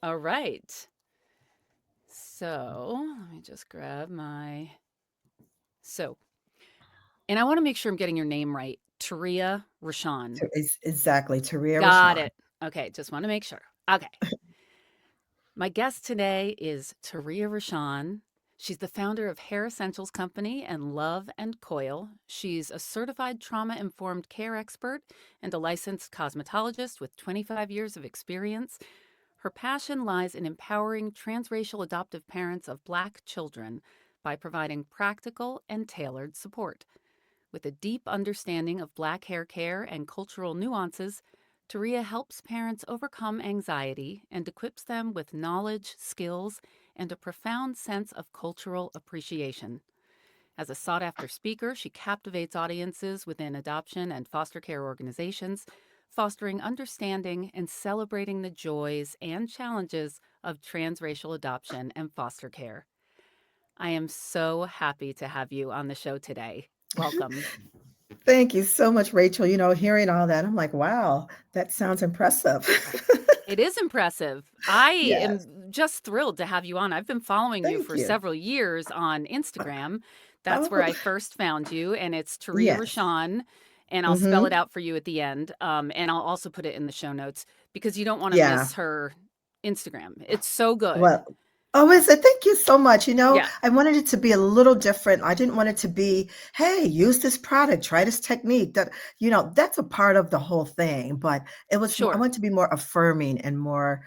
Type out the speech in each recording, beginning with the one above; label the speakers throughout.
Speaker 1: All right. So let me just grab my. So, and I want to make sure I'm getting your name right. Taria Rashawn.
Speaker 2: Exactly, Terria
Speaker 1: Got
Speaker 2: Roushun.
Speaker 1: it. Okay, just want to make sure. Okay. My guest today is Terria Rashawn. She's the founder of Hair Essentials Company and Love and Coil. She's a certified trauma informed care expert and a licensed cosmetologist with 25 years of experience. Her passion lies in empowering transracial adoptive parents of Black children by providing practical and tailored support. With a deep understanding of Black hair care and cultural nuances, Taria helps parents overcome anxiety and equips them with knowledge, skills, and a profound sense of cultural appreciation. As a sought after speaker, she captivates audiences within adoption and foster care organizations, fostering understanding and celebrating the joys and challenges of transracial adoption and foster care. I am so happy to have you on the show today. Welcome.
Speaker 2: Thank you so much, Rachel. Hearing all that, I'm like, wow, that sounds impressive.
Speaker 1: It is impressive. I
Speaker 2: Yes,
Speaker 1: am just thrilled to have you on. I've been following you
Speaker 2: thank
Speaker 1: for
Speaker 2: you.
Speaker 1: several years on Instagram. That's where
Speaker 2: Oh,
Speaker 1: I first found you, and it's Taria
Speaker 2: yes.
Speaker 1: Rashawn, and I'll spell it
Speaker 2: Mhm.
Speaker 1: out for you at the end. And I'll also put it in the show notes because you don't want to
Speaker 2: Yeah.
Speaker 1: miss her Instagram. It's so good.
Speaker 2: Well, oh, is it? Thank you so much.
Speaker 1: Yeah,
Speaker 2: I wanted it to be a little different. I didn't want it to be, hey, use this product, try this technique. That's a part of the whole thing. But I
Speaker 1: sure.
Speaker 2: want to be more affirming and more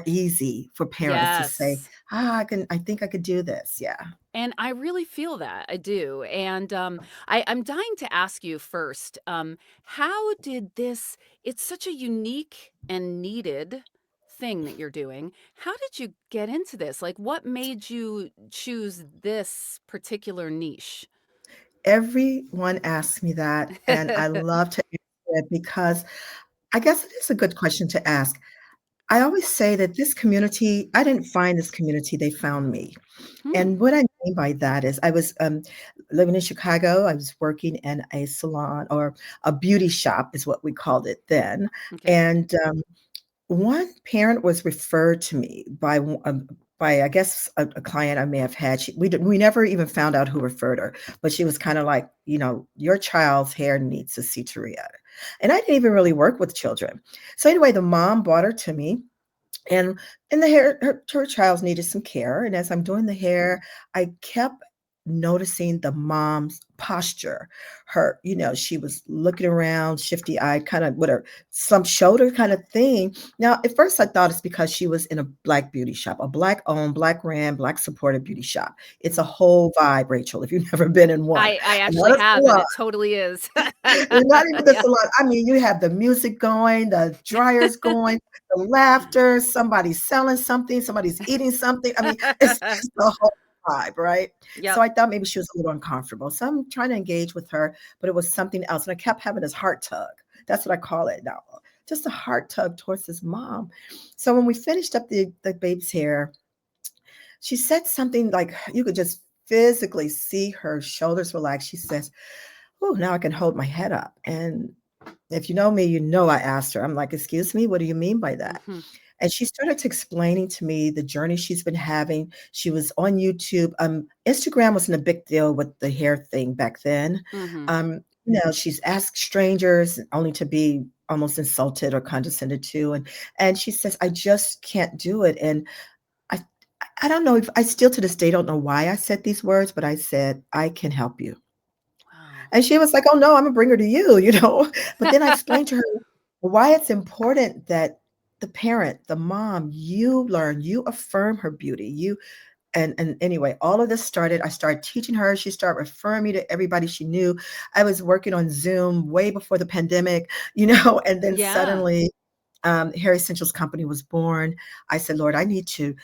Speaker 2: easy for parents to say,
Speaker 1: Yes.
Speaker 2: I think I could do this. Yeah.
Speaker 1: And I really feel that. I do. And I'm dying to ask you first, how did this, it's such a unique and needed thing that you're doing. How did you get into this? Like, what made you choose this particular niche?
Speaker 2: Everyone asks me that, and I love to answer it because I guess it is a good question to ask. I always say that this community, I didn't find this community, they found me.
Speaker 1: Hmm.
Speaker 2: And what I mean by that is I was living in Chicago. I was working in a salon or a beauty shop, is what we called it then.
Speaker 1: Okay.
Speaker 2: And one parent was referred to me by I guess a client I may have had. We never even found out who referred her, but she was kind of like, your child's hair needs to see Taria. And I didn't even really work with children. So anyway, the mom brought her to me, and the hair, her child needed some care. And as I'm doing the hair, I kept noticing the mom's posture. She was looking around, shifty eyed, kind of with her slumped shoulder kind of thing. Now, at first, I thought it's because she was in a Black beauty shop, a Black owned, Black ran, Black supported beauty shop. It's a whole vibe, Rachel, if you've never been in one.
Speaker 1: I
Speaker 2: And not
Speaker 1: actually
Speaker 2: a
Speaker 1: have, and
Speaker 2: salon.
Speaker 1: it totally is.
Speaker 2: Not even the
Speaker 1: Yeah.
Speaker 2: salon. I mean, you have the music going, the dryers going, the laughter, somebody's selling something, somebody's eating something. I mean, it's just the whole vibe, right? So
Speaker 1: Yep.
Speaker 2: I thought maybe she was a little uncomfortable. So I'm trying to engage with her, but it was something else. And I kept having this heart tug. That's what I call it now. Just a heart tug towards this mom. So when we finished up the baby's hair, she said something like you could just physically see her shoulders relax. She says, "Oh, now I can hold my head up." And if you know me, I asked her, I'm like, "Excuse me, what do you mean by that?"
Speaker 1: Hmm.
Speaker 2: And she started to explaining to me the journey she's been having. She was on YouTube. Instagram wasn't a big deal with the hair thing back then.
Speaker 1: Hmm.
Speaker 2: She's asked strangers only to be almost insulted or condescended to. And she says, I just can't do it. And I I don't know if I still to this day don't know why I said these words, but I said, I can help you.
Speaker 1: Wow.
Speaker 2: And she was like, "Oh, no, I'm gonna bring her to you." But then I explained to her why it's important that the parent, the mom, you affirm her beauty. And anyway, all of this started, I started teaching her, she started referring me to everybody she knew. I was working on Zoom way before the pandemic, and then
Speaker 1: Yeah.
Speaker 2: suddenly Hair Essentials Company was born. I said, Lord, I need to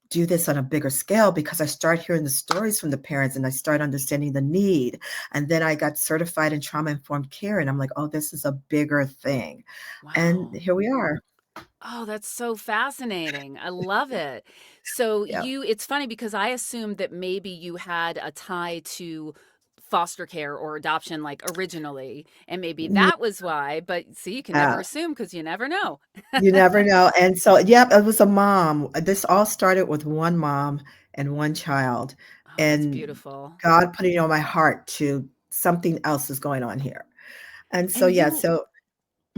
Speaker 2: do this on a bigger scale because I start hearing the stories from the parents and I start understanding the need. And then I got certified in trauma informed care. And I'm like, oh, this is a bigger thing. And
Speaker 1: Wow.
Speaker 2: here we are.
Speaker 1: Oh, that's so fascinating. I love it. So
Speaker 2: Yeah.
Speaker 1: it's funny because I assumed that maybe you had a tie to foster care or adoption, like, originally, and maybe
Speaker 2: Yeah.
Speaker 1: that was why, but see, you can never assume because you never know.
Speaker 2: You never know, and so, yep, it was a mom. This all started with one mom and one child,
Speaker 1: Oh, that's
Speaker 2: and
Speaker 1: beautiful.
Speaker 2: God put it on my heart to something else is going on here. And so,
Speaker 1: And
Speaker 2: yeah,
Speaker 1: you
Speaker 2: so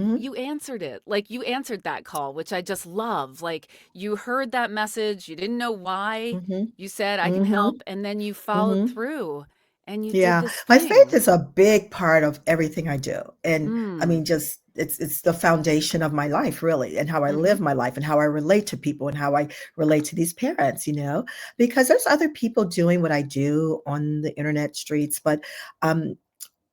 Speaker 2: mhm,
Speaker 1: you answered it. Like, you answered that call, which I just love. Like, you heard that message, you didn't know why.
Speaker 2: mhm,
Speaker 1: You said, "I can
Speaker 2: mhm,
Speaker 1: help," and then you followed
Speaker 2: mhm.
Speaker 1: through and you did
Speaker 2: Yeah,
Speaker 1: this
Speaker 2: my faith
Speaker 1: thing.
Speaker 2: is a big part of everything I do, and, I
Speaker 1: Mm.
Speaker 2: mean, just it's the foundation of my life, really, and how I live
Speaker 1: Mhm.
Speaker 2: my life, and how I relate to people, and how I relate to these parents, because there's other people doing what I do on the internet streets, but, um,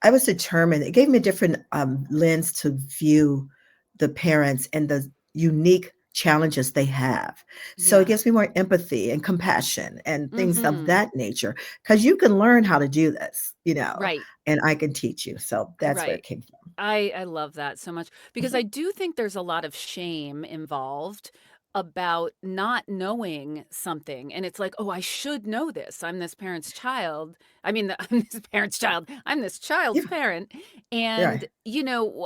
Speaker 2: I was determined. It gave me a different, lens to view the parents and the unique challenges they have. So it
Speaker 1: Yeah.
Speaker 2: gives me more empathy and compassion and things of
Speaker 1: Mhm.
Speaker 2: that nature. Because you can learn how to do this,
Speaker 1: Right.
Speaker 2: and I can teach you. So that's where it
Speaker 1: Right.
Speaker 2: came from.
Speaker 1: I love that so much because
Speaker 2: Mhm.
Speaker 1: I do think there's a lot of shame involved about not knowing something, and it's like, "Oh, I should know this. I'm this parent's child." I mean, I'm this parent's child. I'm this child's
Speaker 2: Yeah,
Speaker 1: parent,
Speaker 2: right.
Speaker 1: and,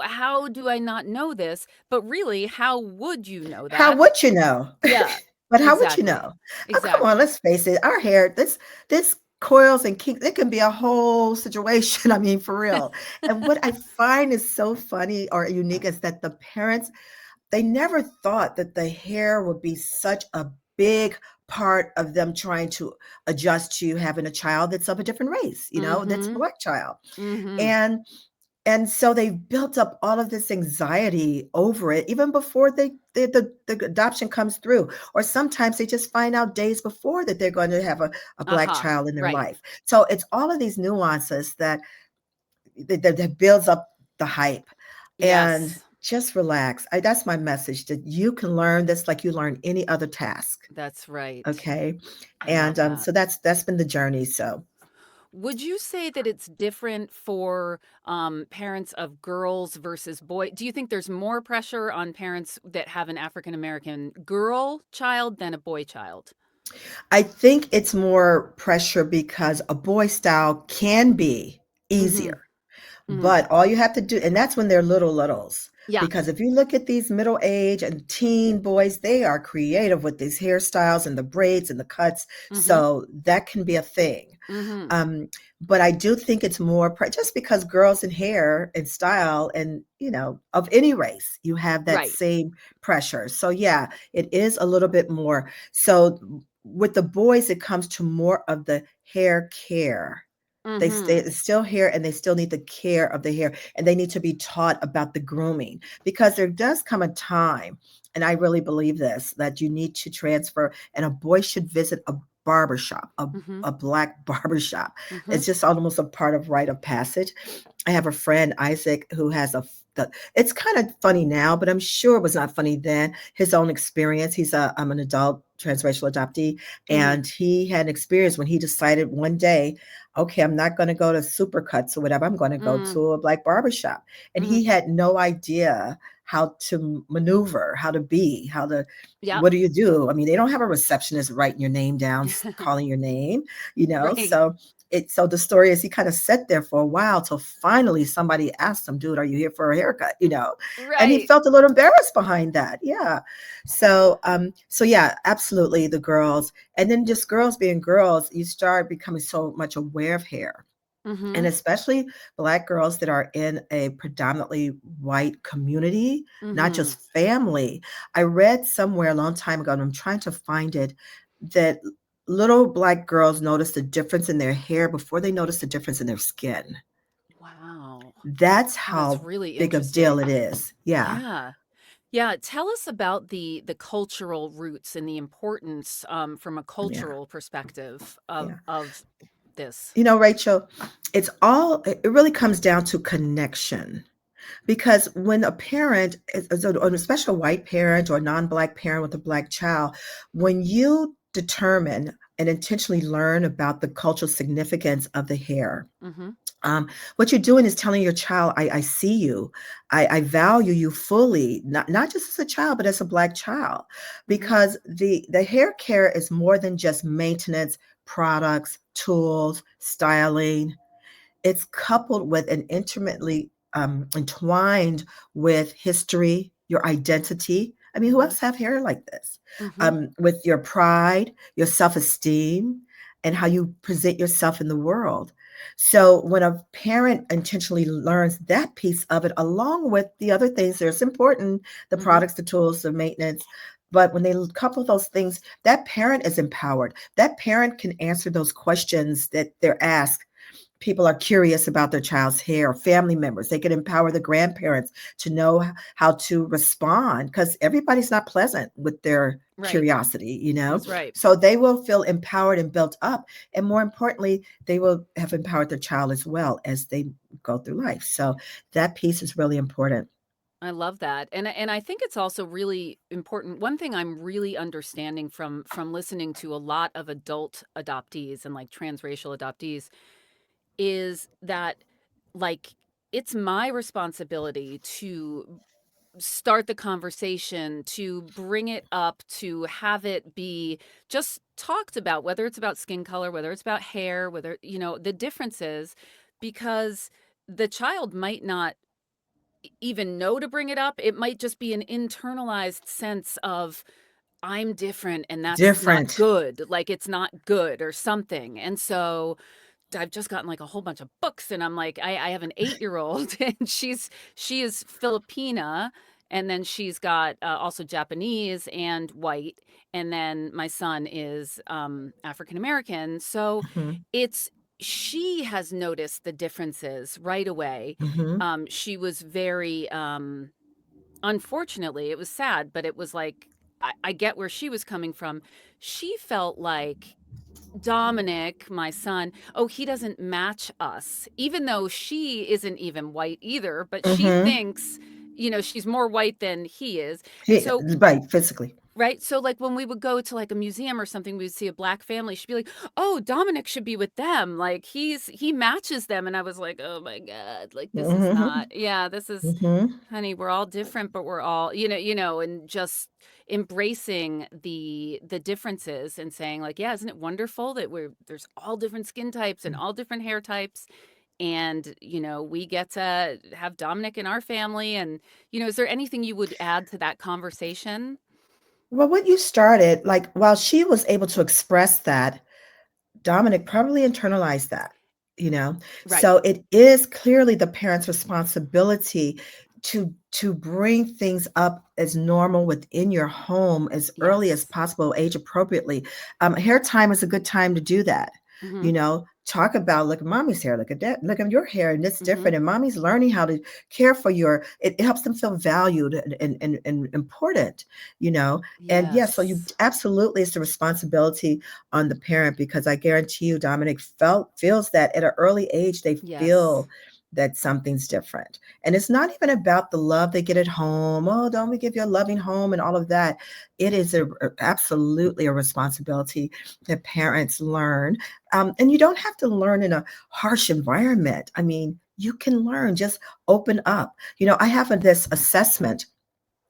Speaker 1: how do I not know this? But really, how would you know
Speaker 2: How
Speaker 1: that?
Speaker 2: would you know?
Speaker 1: Yeah,
Speaker 2: But how would you
Speaker 1: exactly.
Speaker 2: know? Oh, come on,
Speaker 1: Exactly.
Speaker 2: let's face it. Our hair, this coils and kinks, it can be a whole situation. I mean, for real. And what I find is so funny or unique is that the parents, they never thought that the hair would be such a big part of them trying to adjust to having a child that's of a different race, that's a
Speaker 1: Mhm.
Speaker 2: black child.
Speaker 1: Mhm.
Speaker 2: And so they've built up all of this anxiety over it even before the adoption comes through. Or sometimes they just find out days before that they're going to have a black
Speaker 1: Uh-huh.
Speaker 2: child in their
Speaker 1: Right.
Speaker 2: life. So it's all of these nuances that builds up the hype. And
Speaker 1: Yes.
Speaker 2: just relax. That's my message, that you can learn this like you learn any other task.
Speaker 1: That's right.
Speaker 2: Okay.
Speaker 1: I
Speaker 2: And
Speaker 1: love that.
Speaker 2: so that's been the journey. So
Speaker 1: Would you say that it's different for, parents of girls versus boy? Do you think there's more pressure on parents that have an African American girl child than a boy child?
Speaker 2: I think it's more pressure because a boy style can be
Speaker 1: Mhm.
Speaker 2: easier.
Speaker 1: Mhm.
Speaker 2: But all you have to do, and that's when they're littles.
Speaker 1: Yeah.
Speaker 2: Because if you look at these middle age and teen boys, they are creative with these hairstyles and the braids and the cuts.
Speaker 1: Mhm.
Speaker 2: So that can be a thing.
Speaker 1: Mhm.
Speaker 2: Um, but I do think it's more just because girls in hair and style and, of any race, you have that
Speaker 1: Right.
Speaker 2: same pressure. So yeah, it is a little bit more. So with the boys, it comes to more of the hair care.
Speaker 1: Mhm.
Speaker 2: It's still hair, and they still need the care of the hair, and they need to be taught about the grooming, because there does come a time, and I really believe this, that you need to transfer, and a boy should visit a barber shop,
Speaker 1: Mhm.
Speaker 2: a black barber shop.
Speaker 1: Mhm.
Speaker 2: It's just almost a part of rite of passage. I have a friend, Isaac, who has it's kind of funny now, but I'm sure it was not funny then. His own experience. I'm an adult transracial adoptee,
Speaker 1: Mhm.
Speaker 2: and he had an experience when he decided one day, okay, I'm not going to go to Supercuts or whatever. I'm going to go
Speaker 1: Mm.
Speaker 2: to a black barber shop. And
Speaker 1: Mhm.
Speaker 2: he had no idea how to maneuver, how to be,
Speaker 1: Yep.
Speaker 2: what do you do? I mean, they don't have a receptionist writing your name down, calling your name.
Speaker 1: Right.
Speaker 2: So the story is he kind of sat there for a while till finally somebody asked him, dude, are you here for a haircut? And he
Speaker 1: Right.
Speaker 2: felt a little embarrassed behind that. Yeah. So yeah, absolutely, the girls. And then just girls being girls, you start becoming so much aware of hair. And
Speaker 1: Mhm.
Speaker 2: especially black girls that are in a predominantly white community, not
Speaker 1: Mhm.
Speaker 2: just family. I read somewhere a long time ago, and I'm trying to find it, that little black girls notice the difference in their hair before they notice the difference in their skin.
Speaker 1: Wow.
Speaker 2: That's
Speaker 1: Oh, that's
Speaker 2: how
Speaker 1: really
Speaker 2: big of deal it
Speaker 1: interesting.
Speaker 2: is. Yeah.
Speaker 1: Yeah. Yeah, tell us about the cultural roots and the importance, from a
Speaker 2: Yeah.
Speaker 1: cultural perspective of
Speaker 2: Yeah.
Speaker 1: this.
Speaker 2: Rachel, it really comes down to connection. Because when a parent, especially a white parent or a non-black parent with a black child, when you determine and intentionally learn about the cultural significance of the hair,
Speaker 1: Mhm.
Speaker 2: what you're doing is telling your child, I see you, I value you fully, not just as a child, but as a black child,
Speaker 1: Mhm.
Speaker 2: because the hair care is more than just maintenance, products, tools, styling. it's coupled with and intimately entwined with history, your identity. I mean, who
Speaker 1: Mhm.
Speaker 2: else have hair like this?
Speaker 1: Mhm.
Speaker 2: With your pride, your self-esteem, and how you present yourself in the world. So when a parent intentionally learns that piece of it, along with the other things that's important, the
Speaker 1: Mhm.
Speaker 2: products, the tools, the maintenance, but when they couple those things, that parent is empowered. That parent can answer those questions that they're asked. People are curious about their child's hair, family members. They can empower the grandparents to know how to respond because everybody's not pleasant with their
Speaker 1: Right.
Speaker 2: curiosity, you know?
Speaker 1: That's right.
Speaker 2: So they will feel empowered and built up. And more importantly, they will have empowered their child as well as they go through life. So that piece is really important.
Speaker 1: I love that. And I think it's also really important. One thing I'm really understanding from listening to a lot of adult adoptees and like transracial adoptees is that like it's my responsibility to start the conversation, to bring it up, to have it be just talked about, whether it's about skin color, whether it's about hair, whether, the differences, because the child might not even know to bring it up. It might just be an internalized sense of, I'm different and that's not
Speaker 2: Different.
Speaker 1: good. Like it's not good or something. And so I've just gotten like a whole bunch of books and I'm like, I have an 8-year old and she is Filipina and then she's got also Japanese and white. And then my son is African American. So
Speaker 2: Hmm.
Speaker 1: it's, she has noticed the differences right away.
Speaker 2: Hmm.
Speaker 1: She was very, unfortunately, it was sad, but it was like, I get where she was coming from. She felt like Dominic, my son, oh, he doesn't match us, even though she isn't even white either, but she
Speaker 2: Hmm.
Speaker 1: thinks, she's more white than he is. And
Speaker 2: He,
Speaker 1: so,
Speaker 2: right, physically.
Speaker 1: right. So, like, when we would go to like a museum or something, we would see a black family. She'd be like, oh, Dominic should be with them. Like, he matches them. And I was like, oh my God, like, this is
Speaker 2: Hmm.
Speaker 1: not, yeah, this is,
Speaker 2: Hmm.
Speaker 1: honey, we're all different, but we're all, and just embracing the differences and saying like, yeah, isn't it wonderful that there's all different skin types and all different hair types, and we get to have Dominic in our family, and is there anything you would add to that conversation?
Speaker 2: Well, what you started, like while she was able to express that, Dominic probably internalized that, you know?
Speaker 1: Right.
Speaker 2: So it is clearly the parent's responsibility to bring things up as normal within your home as early as
Speaker 1: Yes.
Speaker 2: possible, age appropriately. Hair time is a good time to do that.
Speaker 1: Mm-hmm.
Speaker 2: You know, talk about look at mommy's hair, look at that, look at your hair, and it's
Speaker 1: Mm-hmm.
Speaker 2: different. And mommy's learning how to care for it helps them feel valued and important, you know. And yeah, so you
Speaker 1: Yes.
Speaker 2: absolutely it's the responsibility on the parent because I guarantee you, Dominic feels that at an early age, they
Speaker 1: Yes.
Speaker 2: feel that something's different. And it's not even about the love they get at home. Oh, don't we give you a loving home and all of that? It is absolutely a responsibility that parents learn. And you don't have to learn in a harsh environment. I mean, you can learn, just open up. You know, I have this assessment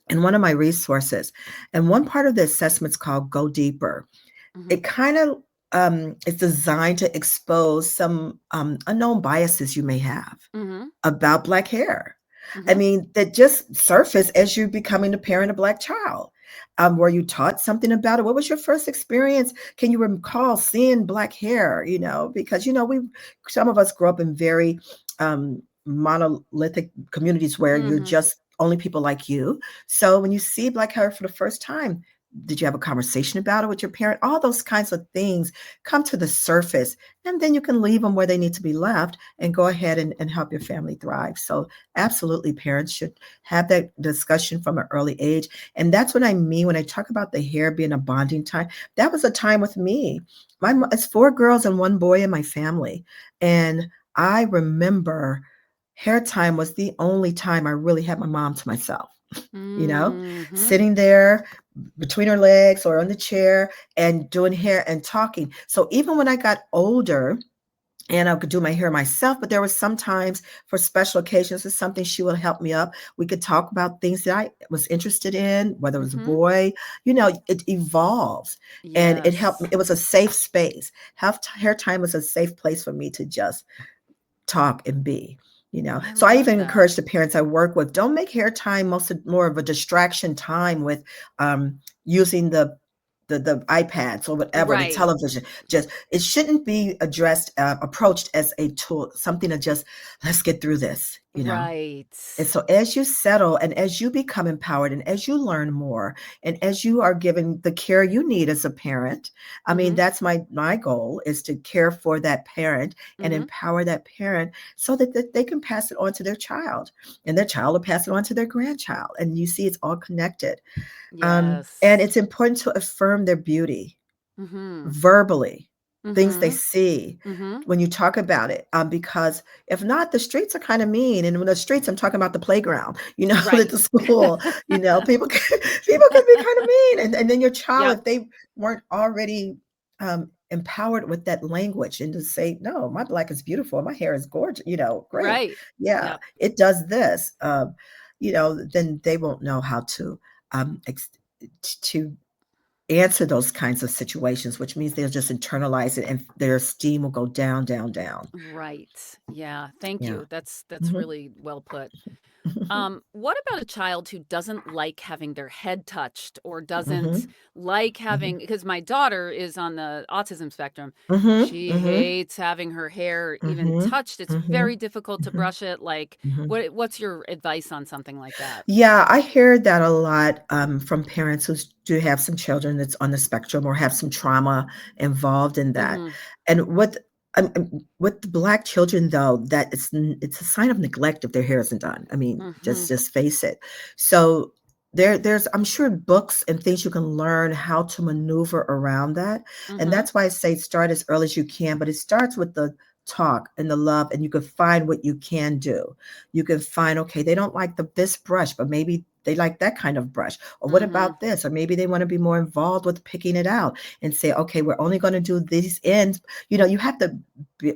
Speaker 2: in one of my resources, and one part of the assessment is called Go Deeper.
Speaker 1: Mm-hmm.
Speaker 2: It kind of is designed to expose some unknown biases you may have
Speaker 1: Mm-hmm.
Speaker 2: about Black hair. I
Speaker 1: Mm-hmm.
Speaker 2: mean, that just surface as you becoming the parent of a Black child. Were you taught something about it? What was your first experience? Can you recall seeing Black hair? You know, because some of us grew up in very monolithic communities where you're
Speaker 1: Mm-hmm.
Speaker 2: just only people like you. So when you see Black hair for the first time, did you have a conversation about it with your parent? All those kinds of things come to the surface, and then you can leave them where they need to be left and go ahead and help your family thrive. So, absolutely, parents should have that discussion from an early age. And that's what I mean when I talk about the hair being a bonding time. That was a time with me.
Speaker 1: Mm-hmm.
Speaker 2: It's 4 girls and 1 boy in my family. And I remember hair time was the only time I really had my mom to myself, you know,
Speaker 1: Mm-hmm.
Speaker 2: sitting there between her legs or on the chair and doing hair and talking. So even when I got older, and I could do my hair myself, but there was sometimes for special occasions, it's something she would help me up. We could talk about things that I was interested in, whether it was a
Speaker 1: Mm-hmm.
Speaker 2: boy, it evolves. And it helped me.
Speaker 1: Yes.
Speaker 2: It was a safe space. Hair time was a safe place for me to just talk and be.
Speaker 1: I
Speaker 2: So I
Speaker 1: love
Speaker 2: even
Speaker 1: that.
Speaker 2: encourage the parents I work with, don't make hair time more of a distraction time with using the iPads or whatever, the
Speaker 1: Right.
Speaker 2: television. Just it shouldn't be approached as a tool, something to just let's get through this.
Speaker 1: Right.
Speaker 2: And so as you settle and as you become empowered and as you learn more and as you are given the care you need as a parent, I mean,
Speaker 1: Mhm.
Speaker 2: that's my goal is to care for that parent and
Speaker 1: Mhm.
Speaker 2: empower that parent so that they can pass it on to their child and their child will pass it on to their grandchild. And you see, it's all connected. And
Speaker 1: Yes.
Speaker 2: it's important to affirm their beauty
Speaker 1: Mhm.
Speaker 2: verbally, things they
Speaker 1: Mhm.
Speaker 2: see
Speaker 1: Mhm.
Speaker 2: when you talk about it. Because if not, the streets are kind of mean. And when the streets, I'm talking about the playground, at
Speaker 1: Right.
Speaker 2: the school, people people can be kind of mean. And then your child,
Speaker 1: Yep.
Speaker 2: if they weren't already empowered with that language and to say, no, my black is beautiful, my hair is gorgeous, great.
Speaker 1: Right.
Speaker 2: Yeah,
Speaker 1: Yep.
Speaker 2: it does this. Then they won't know how to to answer those kinds of situations, which means they'll just internalize it and their esteem will go down, down, down.
Speaker 1: Right. Yeah. Thank
Speaker 2: Yeah.
Speaker 1: you. That's
Speaker 2: Mhm.
Speaker 1: really well put. What about a child who doesn't like having their head touched or doesn't
Speaker 2: Mhm.
Speaker 1: like
Speaker 2: Mhm.
Speaker 1: having, because my daughter is on the autism spectrum.
Speaker 2: Mhm.
Speaker 1: She
Speaker 2: Mhm.
Speaker 1: hates having her hair even
Speaker 2: Mhm.
Speaker 1: touched. It's very
Speaker 2: Mhm.
Speaker 1: difficult to
Speaker 2: Mhm.
Speaker 1: brush it. Like,
Speaker 2: Mhm.
Speaker 1: what's your advice on something like that?
Speaker 2: Yeah, I hear that a lot from parents who do have some children that's on the spectrum or have some trauma involved in that.
Speaker 1: Mhm.
Speaker 2: And with the Black children, though, that it's a sign of neglect if their hair isn't done. I mean, just
Speaker 1: Mhm.
Speaker 2: just face it. So there's I'm sure books and things you can learn how to maneuver around that, and
Speaker 1: Mhm.
Speaker 2: that's why I say start as early as you can. But it starts with the talk and the love, and you can find what you can do. You can find, okay, they don't like this brush, but maybe they like that kind of brush. Or what
Speaker 1: Mhm.
Speaker 2: about this? Or maybe they want to be more involved with picking it out and say, okay, we're only going to do these ends. You have to be,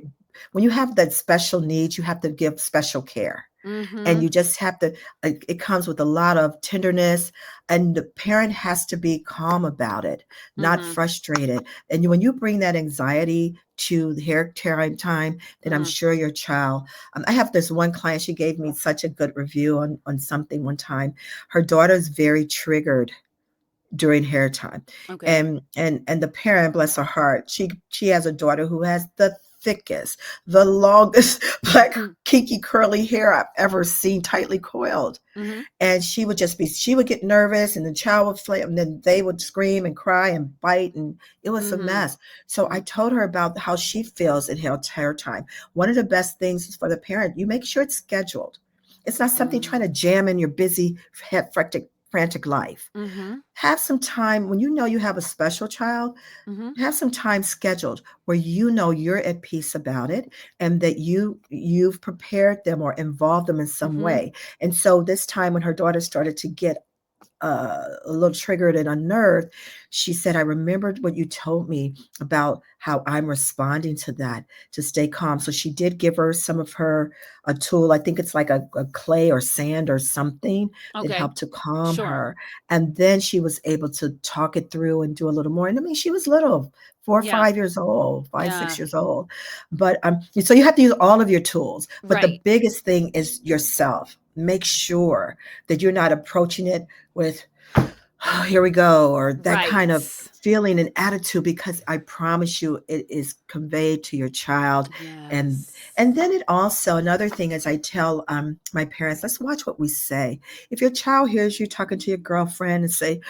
Speaker 2: when you have that special needs, you have to give special care, and
Speaker 1: Mhm.
Speaker 2: you just have to it comes with a lot of tenderness, and the parent has to be calm about it, not
Speaker 1: Mhm.
Speaker 2: frustrated. And when you bring that anxiety to the hair time, then I'm
Speaker 1: Mhm.
Speaker 2: sure your child I have this one client, she gave me such a good review on something one time. Her daughter's very triggered during hair time,
Speaker 1: Okay.
Speaker 2: and the parent, bless her heart, she has a daughter who has the thickest, the longest black
Speaker 1: Mhm.
Speaker 2: kinky curly hair I've ever seen, tightly coiled.
Speaker 1: Mhm.
Speaker 2: And she would get nervous and the child would flame and then they would scream and cry and bite, and it was a
Speaker 1: Mhm.
Speaker 2: mess. So I
Speaker 1: Mhm.
Speaker 2: told her about how she feels in hair time. One of the best things is for the parent, you make sure it's scheduled. It's not something trying to
Speaker 1: Mhm.
Speaker 2: jam in your busy frantic life.
Speaker 1: Mhm.
Speaker 2: Have some time when you know you have a special child,
Speaker 1: Mhm.
Speaker 2: have some time scheduled where you know you're at peace about it and that you've prepared them or involved them in some
Speaker 1: Mhm.
Speaker 2: way. And so this time when her daughter started to get a little triggered and unnerved, she said, I remembered what you told me about how I'm responding to that to stay calm. So she did give her some of her a tool. I think it's like a clay or sand or something that
Speaker 1: Okay.
Speaker 2: helped to calm
Speaker 1: Sure.
Speaker 2: her. And then she was able to talk it through and do a little more. And I mean, she was little, four or
Speaker 1: Yeah.
Speaker 2: 5 years old, five,
Speaker 1: Yeah.
Speaker 2: 6 years old. But so you have to use all of your tools. But the
Speaker 1: Right.
Speaker 2: biggest thing is yourself. Make sure that you're not approaching it with, oh, here we go, or that kind
Speaker 1: Right.
Speaker 2: of feeling and attitude, because I promise you it is conveyed to your child. and
Speaker 1: Yes.
Speaker 2: and then it also, another thing is, I tell my parents, let's watch what we say. If your child hears you talking to your girlfriend and say,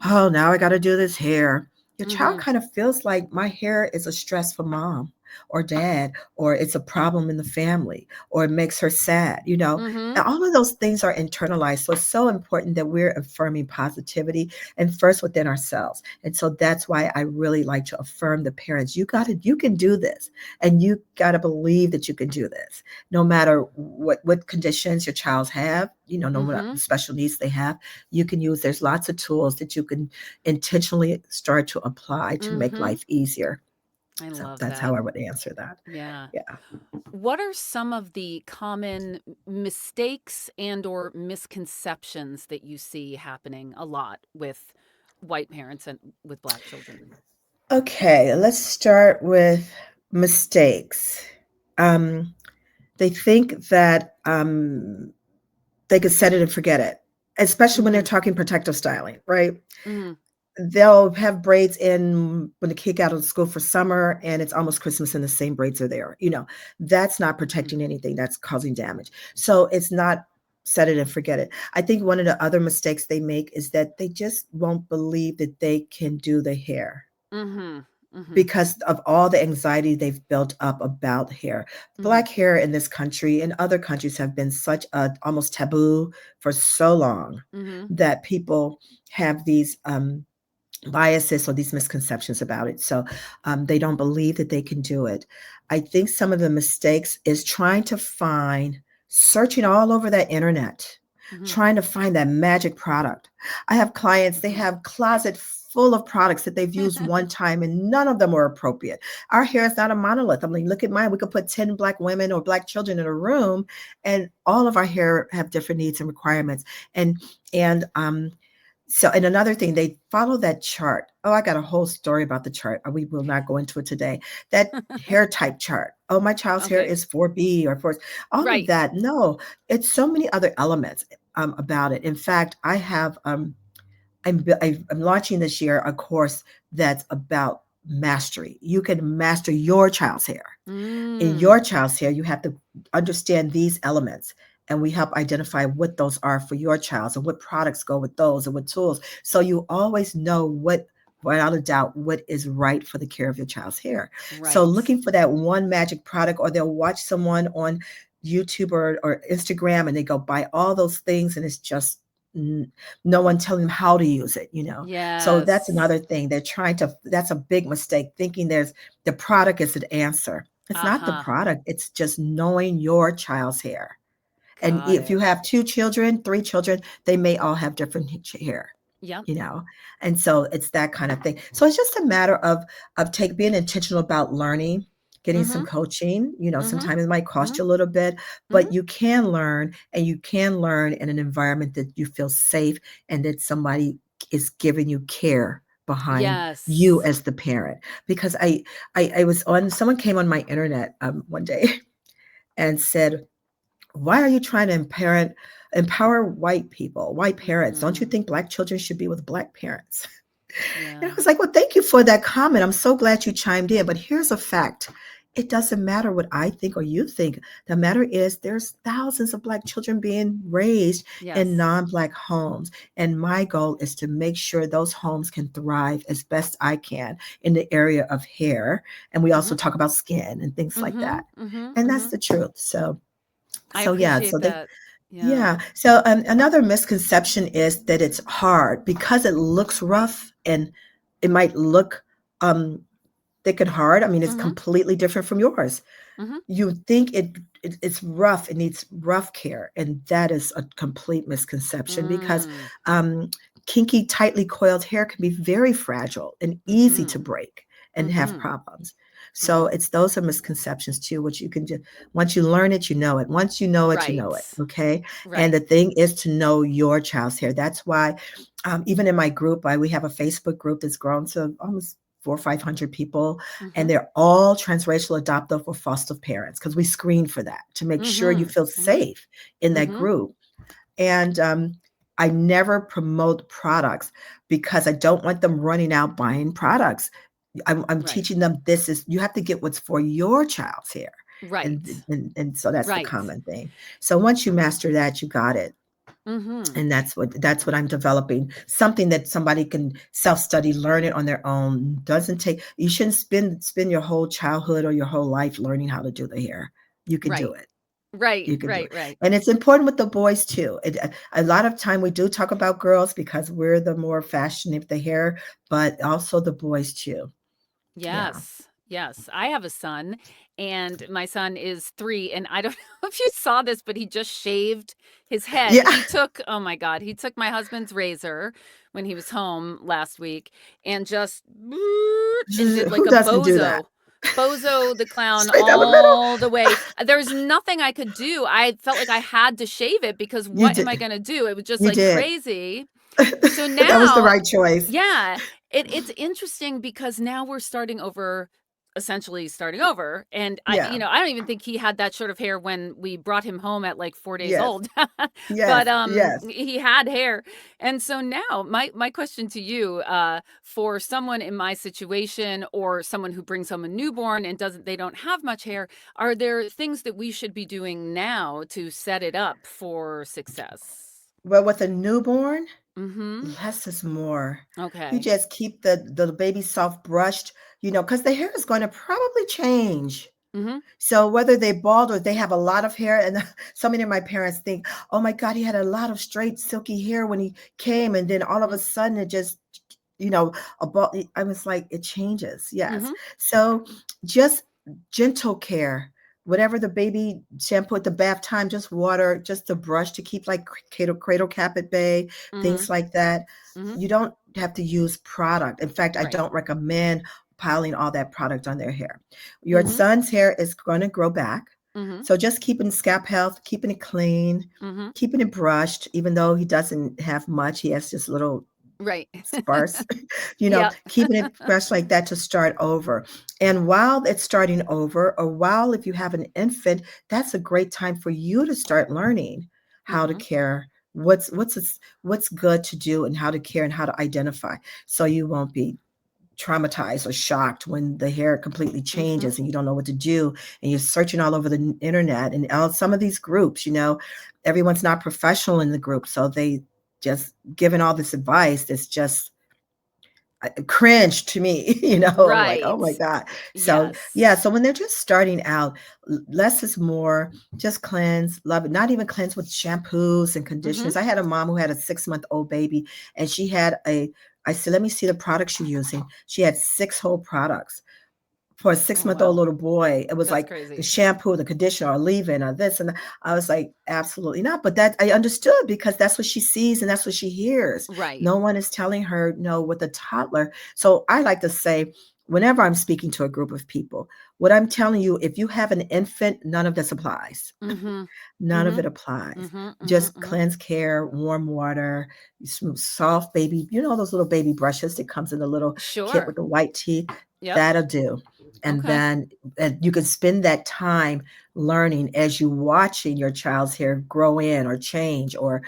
Speaker 2: oh, now I got to do this hair. Your child
Speaker 1: Mhm.
Speaker 2: kind of feels like my hair is a stress for mom or dad, or it's a problem in the family, or it makes her sad. And
Speaker 1: Mhm.
Speaker 2: all of those things are internalized. So it's so important that we're affirming positivity and first within ourselves. And so that's why I really like to affirm the parents. You can do this. And you got to believe that you can do this, no matter what conditions your child have, no matter
Speaker 1: Mhm.
Speaker 2: the special needs they have. You can use, there's lots of tools that you can intentionally start to apply to make
Speaker 1: Mhm.
Speaker 2: life easier.
Speaker 1: I
Speaker 2: So
Speaker 1: love
Speaker 2: that's how
Speaker 1: that.
Speaker 2: I would answer that.
Speaker 1: Yeah.
Speaker 2: Yeah.
Speaker 1: What are some of the common mistakes and or misconceptions that you see happening a lot with white parents and with black children?
Speaker 2: Okay, let's start with mistakes. Um, They think that they could set it and forget it, especially when they're
Speaker 1: Mhm.
Speaker 2: talking protective styling, right?
Speaker 1: Mhm.
Speaker 2: They'll have braids in when the kid got out of school for summer and it's almost Christmas and the same braids are there. That's not
Speaker 1: Mhm.
Speaker 2: protecting anything, that's causing damage. So it's not set it and forget it. I think one of the other mistakes they make is that they just won't believe that they can do the hair
Speaker 1: Mhm. Mhm.
Speaker 2: because of all the anxiety they've built up about hair.
Speaker 1: Mhm.
Speaker 2: Black hair in this country and other countries have been such a almost taboo for so long
Speaker 1: Mhm.
Speaker 2: that people have these biases or these misconceptions about it. So they don't believe that they can do it. I think some of the mistakes is trying to find, searching all over that internet,
Speaker 1: Mhm.
Speaker 2: trying to find that magic product. I have clients, they
Speaker 1: Mhm.
Speaker 2: have closet full of products that they've used one time and none of them are appropriate. Our hair is not a monolith. I mean, look at mine. We could put 10 black women or black children in a room and all of our hair have different needs and requirements. And so, and another thing, they follow that chart. Oh, I got a whole story about the chart. We will not go into it today. That hair type chart. Oh, my child's hair
Speaker 1: Okay.
Speaker 2: is 4B or 4. All of
Speaker 1: Right.
Speaker 2: that. No, it's so many other elements about it. In fact, I'm launching this year a course that's about mastery. You can master your child's hair. In
Speaker 1: Mm.
Speaker 2: your child's hair, you have to understand these elements. And we help identify what those are for your child and what products go with those and what tools. So you always know without a doubt, what is right for the care of your child's hair. So
Speaker 1: Right.
Speaker 2: looking for that one magic product, or they'll watch someone on YouTube or Instagram and they go buy all those things and it's just no one telling them how to use it. So that's
Speaker 1: Yes.
Speaker 2: another thing. That's a big mistake, thinking the product is the answer. It's not the
Speaker 1: Uh-huh.
Speaker 2: product, it's just knowing your child's hair. And
Speaker 1: Got
Speaker 2: if you
Speaker 1: it.
Speaker 2: have 2 children, 3 children, they may all have different hair,
Speaker 1: Yep.
Speaker 2: you know? And so it's that kind of thing. So it's just a matter of being intentional about learning, getting some
Speaker 1: Mhm.
Speaker 2: coaching.
Speaker 1: Mhm.
Speaker 2: Sometimes it might cost
Speaker 1: Mhm.
Speaker 2: you a little bit,
Speaker 1: Mhm.
Speaker 2: but you can learn, and you can learn in an environment that you feel safe and that somebody is giving you care behind you
Speaker 1: Yes.
Speaker 2: as the parent. Because I was on someone came on my internet one day and said, why are you trying to empower white people, white parents? Don't you
Speaker 1: Mm.
Speaker 2: think black children should be with black parents? And I
Speaker 1: Yeah.
Speaker 2: was like, well, thank you for that comment. I'm so glad you chimed in. But here's a fact. It doesn't matter what I think or you think. The matter is there's thousands of black children being raised in
Speaker 1: Yes.
Speaker 2: non-black homes. And my goal is to make sure those homes can thrive as best I can in the area of hair. And we also
Speaker 1: Mhm.
Speaker 2: talk about skin and things like that.
Speaker 1: Mhm. Mhm.
Speaker 2: And that's
Speaker 1: Mhm.
Speaker 2: the truth. So
Speaker 1: I
Speaker 2: yeah,
Speaker 1: appreciate that. Yeah.
Speaker 2: yeah. So another misconception is that it's hard because it looks rough and it might look um, thick and hard. I mean, it's
Speaker 1: Mhm.
Speaker 2: completely different from yours.
Speaker 1: Mhm.
Speaker 2: You think it's rough, it needs rough care, and that is a complete misconception because
Speaker 1: Mm.
Speaker 2: um, kinky, tightly coiled hair can be very fragile and easy to
Speaker 1: Mhm.
Speaker 2: break and have
Speaker 1: Mhm.
Speaker 2: problems. So
Speaker 1: Mhm.
Speaker 2: it's those are misconceptions too, which you can just once you learn it, you know it. Once you know it, you know
Speaker 1: Right.
Speaker 2: it. Okay. And
Speaker 1: Right.
Speaker 2: the thing is to know your child's hair. That's why even in my group, we have a Facebook group that's grown to almost 400 or 500 people, and
Speaker 1: Mhm.
Speaker 2: they're all transracial, adoptive, or foster parents because we screen for that to make sure you
Speaker 1: Mhm.
Speaker 2: feel
Speaker 1: Mhm.
Speaker 2: safe in that
Speaker 1: Mhm.
Speaker 2: group. And I never promote products because I don't want them running out buying products. I'm
Speaker 1: Right.
Speaker 2: teaching them you have to get what's for your child's hair.
Speaker 1: Right.
Speaker 2: And so that's the
Speaker 1: Right.
Speaker 2: common thing. So once you master that, you got it.
Speaker 1: Mhm.
Speaker 2: And that's what I'm developing. Something that somebody can self-study, learn it on their own. Doesn't take you shouldn't spend your whole childhood or your whole life learning how to do the hair. You can do
Speaker 1: Right.
Speaker 2: it.
Speaker 1: Right.
Speaker 2: You can do
Speaker 1: Right.
Speaker 2: it.
Speaker 1: Right.
Speaker 2: And it's important with the boys too. A lot of time we do talk about girls because we're the more fashion with the hair, but also the boys too. Yeah.
Speaker 1: Yes. Yes. I have a son, and my son is 3, and I don't know if you saw this, but he just shaved his head.
Speaker 2: Yeah.
Speaker 1: He took oh my god, he took my husband's razor when he was home last week and just and did like
Speaker 2: Who
Speaker 1: a
Speaker 2: doesn't do that?
Speaker 1: bozo the clown
Speaker 2: Straight down the middle.
Speaker 1: all the way. There's nothing I could do. I felt like I had to shave it because
Speaker 2: You
Speaker 1: what am I
Speaker 2: did.
Speaker 1: gonna do? It was just
Speaker 2: You
Speaker 1: like
Speaker 2: did.
Speaker 1: crazy. So
Speaker 2: That was the
Speaker 1: now
Speaker 2: right choice.
Speaker 1: yeah, it's interesting because now we're starting over essentially starting over. And
Speaker 2: Yeah.
Speaker 1: I don't even think he had that short of hair when we brought him home at like 4 days
Speaker 2: Yes.
Speaker 1: old. But
Speaker 2: Yes. Yes.
Speaker 1: he had hair. And so now my question to you, for someone in my situation or someone who brings home a newborn and they don't have much hair, are there things that we should be doing now to set it up for success?
Speaker 2: Well, with a newborn,
Speaker 1: Mm-hmm.
Speaker 2: less is more. You
Speaker 1: Okay.
Speaker 2: just keep the baby soft brushed, because the hair is going to probably change.
Speaker 1: Mm-hmm.
Speaker 2: So whether they bald or they have a lot of hair, and so many of my parents think, "Oh my God, he had a lot of straight, silky hair when he came, and then all of a sudden it just, you know, a bald." I was like, it changes, yes.
Speaker 1: Mm-hmm.
Speaker 2: So just gentle care. Whatever the baby shampoo at the bath time, just water, just the brush to keep like cradle cap at bay,
Speaker 1: Mm-hmm.
Speaker 2: things like that.
Speaker 1: Mm-hmm.
Speaker 2: You don't have to use product. In fact, I
Speaker 1: Right.
Speaker 2: don't recommend piling all that product on their hair. Your
Speaker 1: Mm-hmm.
Speaker 2: son's hair is going to grow back.
Speaker 1: Mm-hmm.
Speaker 2: So just keeping scalp health, keeping it clean,
Speaker 1: Mm-hmm.
Speaker 2: keeping it brushed, even though he doesn't have much, he has just little
Speaker 1: Right.
Speaker 2: sparse,
Speaker 1: Yep.
Speaker 2: keeping it fresh like that to start over. And while it's starting over, or while if you have an infant, that's a great time for you to start learning how to
Speaker 1: Mm-hmm.
Speaker 2: care. What's good to do and how to care and how to identify, so you won't be traumatized or shocked when the hair completely
Speaker 1: Mm-hmm.
Speaker 2: changes and you don't know what to do, and you're searching all over the internet and some of these groups, everyone's not professional in the group, so they just giving all this advice that's just cringe to me. I'm like, oh
Speaker 1: Right.
Speaker 2: my God. So yeah,
Speaker 1: Yes.
Speaker 2: so when they're just starting out, less is more. Just cleanse, love it. Not even cleanse with shampoos and
Speaker 1: Mm-hmm.
Speaker 2: conditioners. I had a mom who had a 6-month-old baby, and she had I said, let me see the products you're using. She had 6 whole products for a six
Speaker 1: Oh,
Speaker 2: month old
Speaker 1: wow.
Speaker 2: little boy. It was
Speaker 1: That's
Speaker 2: like the
Speaker 1: crazy.
Speaker 2: shampoo, the conditioner, or leave-in, or this and that. I was like, absolutely not. But that I understood, because that's what she sees and that's what she hears.
Speaker 1: Right.
Speaker 2: No one is telling her no with a toddler. So I like to say, whenever I'm speaking to a group of people, what I'm telling you, if you have an infant, none of this applies.
Speaker 1: Mm-hmm.
Speaker 2: None of
Speaker 1: Mm-hmm.
Speaker 2: it applies.
Speaker 1: Mm-hmm. Mm-hmm.
Speaker 2: Just
Speaker 1: Mm-hmm.
Speaker 2: cleanse care, warm water, smooth, soft baby, those little baby brushes that comes in a little kit with
Speaker 1: Sure.
Speaker 2: the white teeth.
Speaker 1: Yep.
Speaker 2: That'll do. And
Speaker 1: Okay.
Speaker 2: then you can spend that time learning as you watching your child's hair grow in or change, or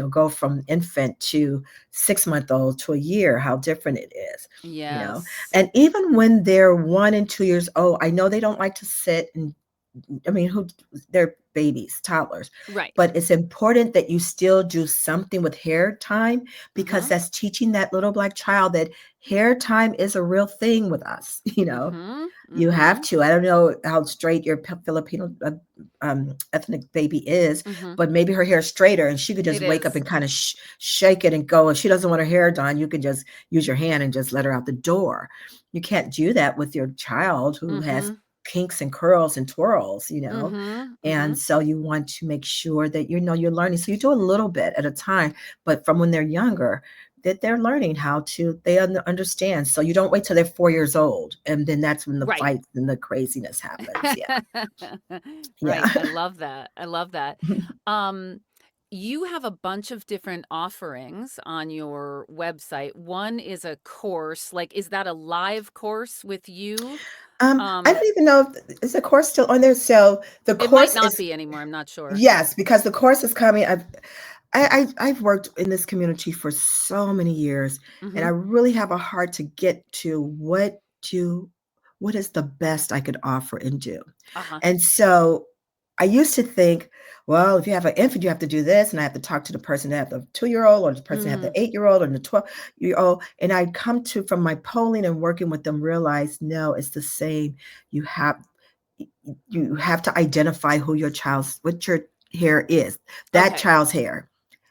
Speaker 2: go from infant to 6 month old to a year, how different it is, you know.
Speaker 1: Yes.
Speaker 2: And even when they're 1 and 2 years old, I know they don't like to sit and I mean, they're babies, toddlers,
Speaker 1: Right.
Speaker 2: but it's important that you still do something with hair time, because
Speaker 1: Mm-hmm.
Speaker 2: that's teaching that little black child that hair time is a real thing with us.
Speaker 1: Mm-hmm.
Speaker 2: You have
Speaker 1: Mm-hmm.
Speaker 2: to. I don't know how straight your Filipino ethnic baby is,
Speaker 1: Mm-hmm.
Speaker 2: but maybe her hair is straighter and she could just
Speaker 1: It
Speaker 2: wake up
Speaker 1: is.
Speaker 2: and kind of shake it and go. If she doesn't want her hair done, you can just use your hand and just let her out the door. You can't do that with your child who has
Speaker 1: Mm-hmm.
Speaker 2: kinks and curls and twirls.
Speaker 1: Mm-hmm. Mm-hmm.
Speaker 2: And so you want to make sure that you're learning. So you do a little bit at a time, but from when they're younger, that they're learning how to they understand. So you don't wait till they're 4 years old, and then that's when the
Speaker 1: Right.
Speaker 2: fights and the craziness happens. Yeah, yeah.
Speaker 1: Right. I love that. I love that. Um, you have a bunch of different offerings on your website. One is a course. Like, is that a live course with you?
Speaker 2: I
Speaker 1: Um,
Speaker 2: don't even know if is the course still on there. So the
Speaker 1: it might
Speaker 2: course
Speaker 1: not
Speaker 2: is
Speaker 1: be anymore. I'm not sure.
Speaker 2: yes, because the course is coming. I've worked in this community for so many years, and
Speaker 1: Mm-hmm.
Speaker 2: I really have a heart to get to what is the best I could offer and do.
Speaker 1: Uh-huh.
Speaker 2: And so I used to think, well, if you have an infant, you have to do this, and I have to talk to the person that have the 2 year old, or the person that have
Speaker 1: Mm-hmm.
Speaker 2: the 8 year old, or the 12 year old. And I'd come to from my polling and working with them, realize no, it's the same. You have you have to identify what your hair is, that
Speaker 1: Okay.
Speaker 2: child's hair,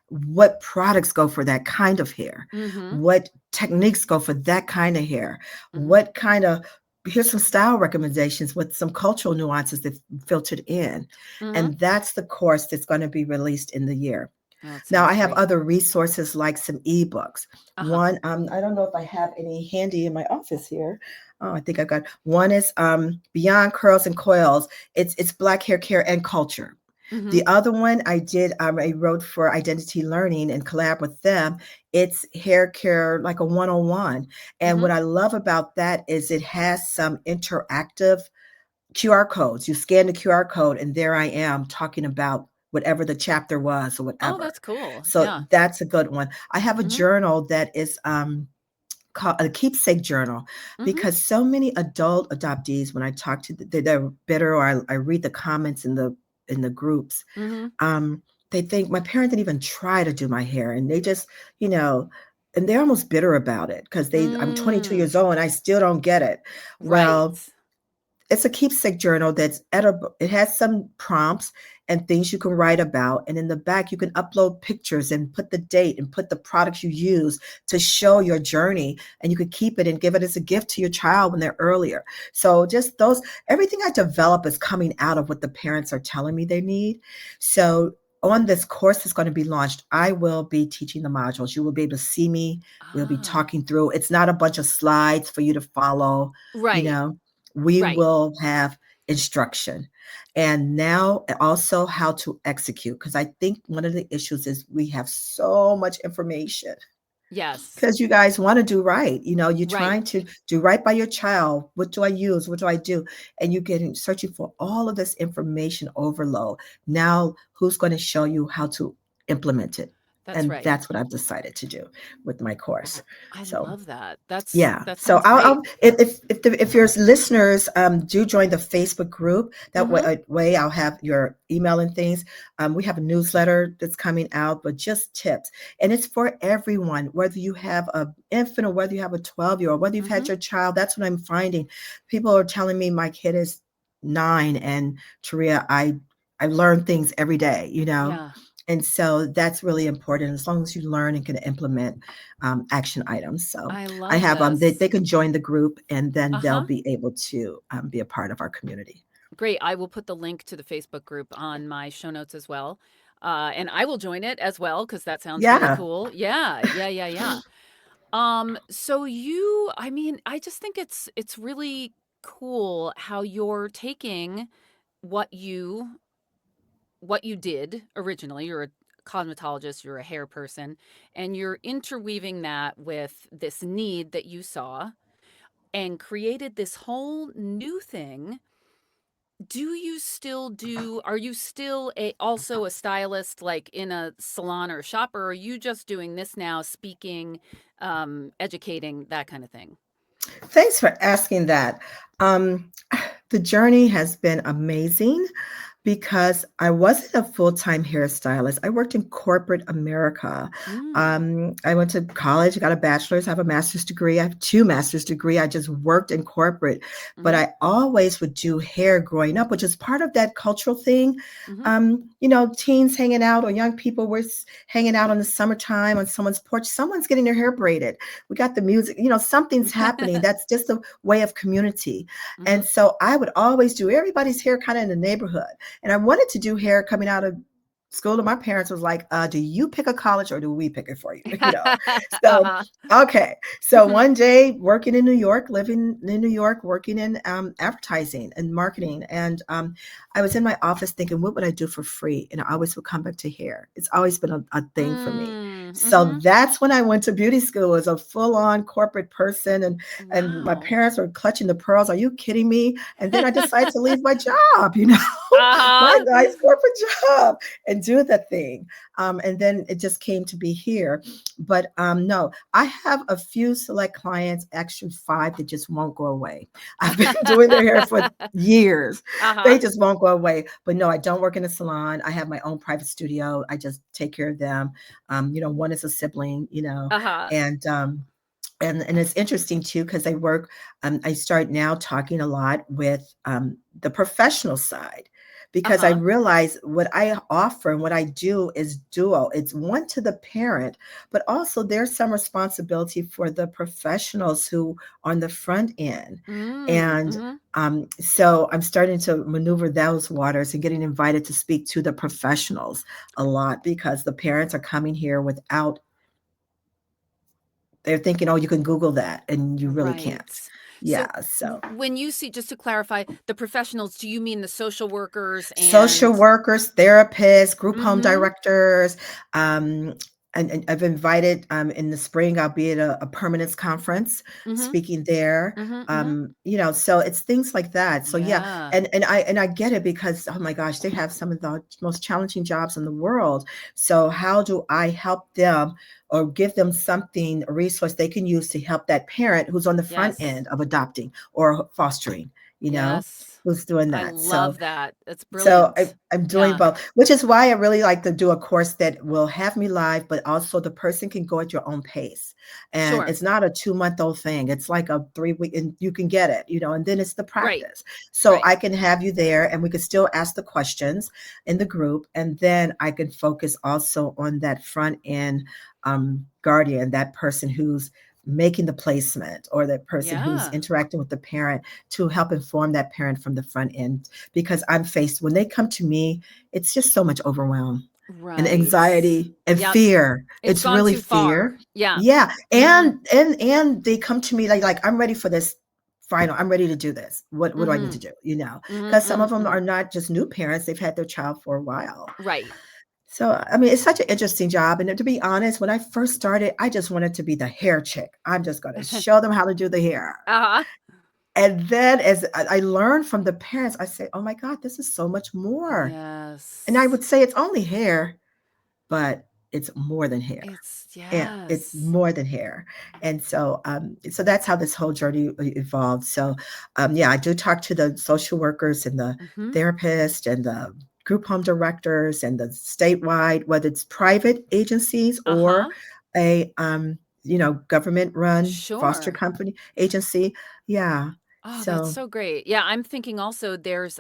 Speaker 2: what products go for that kind of hair,
Speaker 1: Mm-hmm.
Speaker 2: what techniques go for that kind of hair,
Speaker 1: Mm-hmm.
Speaker 2: what kind of here's some style recommendations with some cultural nuances that filtered in.
Speaker 1: Mm-hmm.
Speaker 2: And that's the course that's going to be released in the year.
Speaker 1: Oh, it
Speaker 2: Now I
Speaker 1: sounds
Speaker 2: have
Speaker 1: great.
Speaker 2: other resources like some ebooks.
Speaker 1: Uh-huh.
Speaker 2: One, I don't know if I have any handy in my office here. Oh, I think I've got one is Beyond Curls and Coils. It's Black hair care and culture.
Speaker 1: Mhm.
Speaker 2: The other one I did, I wrote for Identity Learning and collab with them. It's hair care, like a one-on-one. And what
Speaker 1: Mhm.
Speaker 2: I love about that is it has some interactive QR codes. You scan the QR code, and there I am talking about whatever the chapter was or
Speaker 1: Oh,
Speaker 2: whatever.
Speaker 1: that's cool.
Speaker 2: So
Speaker 1: Yeah.
Speaker 2: that's a good one. I have a
Speaker 1: Mhm.
Speaker 2: journal that is called a keepsake journal,
Speaker 1: Mhm.
Speaker 2: because so many adult adoptees, when I talk to they're bitter, or I read the comments in the groups,
Speaker 1: Mhm.
Speaker 2: um, they think my parent didn't even try to do my hair, and they just, you know, and they're almost bitter about it because I'm 22
Speaker 1: Mm.
Speaker 2: years old and I still don't get it.
Speaker 1: Right.
Speaker 2: Well, it's a keepsake journal that's edible. It has some prompts and things you can write about. And in the back, you can upload pictures and put the date and put the products you use to show your journey. And you could keep it and give it as a gift to your child when they're earlier. So just those, everything I develop is coming out of what the parents are telling me they need. So on this course that's going to be launched, I will be teaching the modules. You will be able to see me. We'll be
Speaker 1: Ah.
Speaker 2: talking through. It's not a bunch of slides for you to follow, you
Speaker 1: Right.
Speaker 2: know. We
Speaker 1: Right.
Speaker 2: will have instruction, and now also how to execute, because I think one of the issues is we have so much information,
Speaker 1: Yes.
Speaker 2: because you guys want to do right. You're
Speaker 1: Right.
Speaker 2: trying to do right by your child. What do I use? What do I do? And you're getting searching for all of this information overload. Now who's going to show you how to implement it?
Speaker 1: That's
Speaker 2: And
Speaker 1: right.
Speaker 2: that's what I've decided to do with my course.
Speaker 1: I
Speaker 2: So
Speaker 1: love that. That's
Speaker 2: yeah.
Speaker 1: that
Speaker 2: So
Speaker 1: sounds great.
Speaker 2: if your listeners do join the Facebook group, that way,
Speaker 1: Mhm.
Speaker 2: I'll have your email and things. We have a newsletter that's coming out, but just tips, and it's for everyone, whether you have a infant or whether you have a 12-year-old, whether you've had
Speaker 1: Mhm.
Speaker 2: your child. That's what I'm finding. People are telling me my kid is 9, and Terria, I learn things every day.
Speaker 1: Yeah.
Speaker 2: And so that's really important, as long as you learn and can implement action items. So
Speaker 1: I
Speaker 2: I
Speaker 1: love
Speaker 2: have they
Speaker 1: this.
Speaker 2: can join the group, and then they'll
Speaker 1: Uh-huh.
Speaker 2: be able to be a part of our community.
Speaker 1: Great. I will put the link to the Facebook group on my show notes as well. And I will join it as well because that sounds really
Speaker 2: Yeah.
Speaker 1: cool. Yeah. Yeah. Yeah. Yeah. So I mean, I just think it's really cool how you're taking what you what you did originally. You're a cosmetologist, you're a hair person, and you're interweaving that with this need that you saw and created this whole new thing. Do you still do Are you still also a stylist, like in a salon or a shop, or are you just doing this now, speaking, educating, that kind of thing?
Speaker 2: Thanks for asking that. Um, the journey has been amazing, because I wasn't a full-time hairstylist. I worked in corporate America.
Speaker 1: Mm.
Speaker 2: I went to college, got a bachelor's, I have a master's degree. I have two master's degree. I just worked in corporate, but
Speaker 1: Mhm.
Speaker 2: I always would do hair growing up, which is part of that cultural thing.
Speaker 1: Mhm.
Speaker 2: Teens hanging out, or young people were hanging out in the summertime on someone's porch. Someone's getting their hair braided. We got the music, something's happening. That's just a way of community. And
Speaker 1: Mhm.
Speaker 2: so I would always do everybody's hair kind of in the neighborhood. And I wanted to do hair coming out of school, and my parents was like, do you pick a college or do we pick it for you? So
Speaker 1: Uh-huh.
Speaker 2: okay. So one day, working in New York, living in New York, working in advertising and marketing, and I was in my office thinking, what would I do for free? And I always would come back to hair. It's always been a thing for me.
Speaker 1: Mm.
Speaker 2: So
Speaker 1: Mhm.
Speaker 2: that's when I went to beauty school as a full-on corporate person, and my
Speaker 1: Wow.
Speaker 2: parents were clutching the pearls. Are you kidding me? And then I decided to leave my job, my
Speaker 1: Uh-huh.
Speaker 2: nice corporate job, and do the thing. And then it just came to be here. But no, I have a few select clients, actually 5, that just won't go away. I've been doing their hair for years. They
Speaker 1: Uh-huh.
Speaker 2: just won't go away. But no, I don't work in a salon. I have my own private studio. I just take care of them. One is a sibling,
Speaker 1: Uh-huh.
Speaker 2: and and it's interesting too, because I start now talking a lot with the professional side, because I
Speaker 1: Uh-huh.
Speaker 2: realize what I offer and what I do is dual. It's one to the parent, but also there's some responsibility for the professionals who on the front end.
Speaker 1: Mm.
Speaker 2: And
Speaker 1: Mhm.
Speaker 2: so I'm starting to maneuver those waters and getting invited to speak to the professionals a lot, because the parents are coming here without, they're thinking, oh, you can Google that, and you really can't.
Speaker 1: Right. So
Speaker 2: Yeah, so
Speaker 1: when you see, just to clarify, the professionals, do you mean the social workers
Speaker 2: social
Speaker 1: and
Speaker 2: workers, therapists, group home
Speaker 1: Mhm.
Speaker 2: directors. Um, and I've invited in the spring, I'll be at a permanence conference
Speaker 1: Mhm.
Speaker 2: speaking there.
Speaker 1: Mhm. Mhm.
Speaker 2: So it's things like that. So yeah,
Speaker 1: Yeah.
Speaker 2: and I get it because oh my gosh, they have some of the most challenging jobs in the world. So how do I help them or give them something, a resource they can use to help that parent who's on the front
Speaker 1: Yes.
Speaker 2: end of adopting or fostering, you know,
Speaker 1: Yes.
Speaker 2: who's doing
Speaker 1: I
Speaker 2: that. So
Speaker 1: love that. That's
Speaker 2: so
Speaker 1: brilliant.
Speaker 2: I'm doing
Speaker 1: Yeah.
Speaker 2: both, which is why I really like to do a course that will have me live, but also the person can go at your own pace. And
Speaker 1: Sure.
Speaker 2: it's not a 2-month-old thing. It's like a 3 week, and you can get it, and then it's the
Speaker 1: Right.
Speaker 2: practice. So
Speaker 1: Right.
Speaker 2: I can have you there and we can still ask the questions in the group. And then I can focus also on that front end guardian, that person who's making the placement or that person who's
Speaker 1: Yeah.
Speaker 2: interacting with the parent to help inform that parent from the front end because I'm faced when they come to me, it's just so much overwhelm and
Speaker 1: Right.
Speaker 2: anxiety and
Speaker 1: Yep.
Speaker 2: fear.
Speaker 1: It's
Speaker 2: It's
Speaker 1: gone
Speaker 2: really
Speaker 1: too far.
Speaker 2: fear.
Speaker 1: Yeah.
Speaker 2: Yeah.
Speaker 1: Mhm.
Speaker 2: And they come to me like I'm ready for this final. I'm ready to do this. What do I need to
Speaker 1: Mhm.
Speaker 2: do?
Speaker 1: Mhm.
Speaker 2: Because some of
Speaker 1: Mhm.
Speaker 2: them are
Speaker 1: Mhm.
Speaker 2: not just new parents, they've had their child for a while.
Speaker 1: Right.
Speaker 2: So, I mean, it's such an interesting job. And to be honest, when I first started, I just wanted to be the hair chick. I'm just going to show them how to do the hair.
Speaker 1: Uh-huh.
Speaker 2: And then as I learned from the parents, I say, "Oh my God, this is so much more." And I
Speaker 1: Yes.
Speaker 2: would say it's only hair, but it's more than hair.
Speaker 1: It's
Speaker 2: Yeah, it's
Speaker 1: yes.
Speaker 2: more than hair. And so that's how this whole journey evolved. So, yeah, I do talk to the social workers and the
Speaker 1: Mhm.
Speaker 2: therapists and the group home directors and the statewide, whether it's private agencies or
Speaker 1: Uh-huh.
Speaker 2: a government run foster
Speaker 1: Sure.
Speaker 2: company agency. Yeah.
Speaker 1: Oh, that's
Speaker 2: So
Speaker 1: so great. Yeah, I'm thinking also there's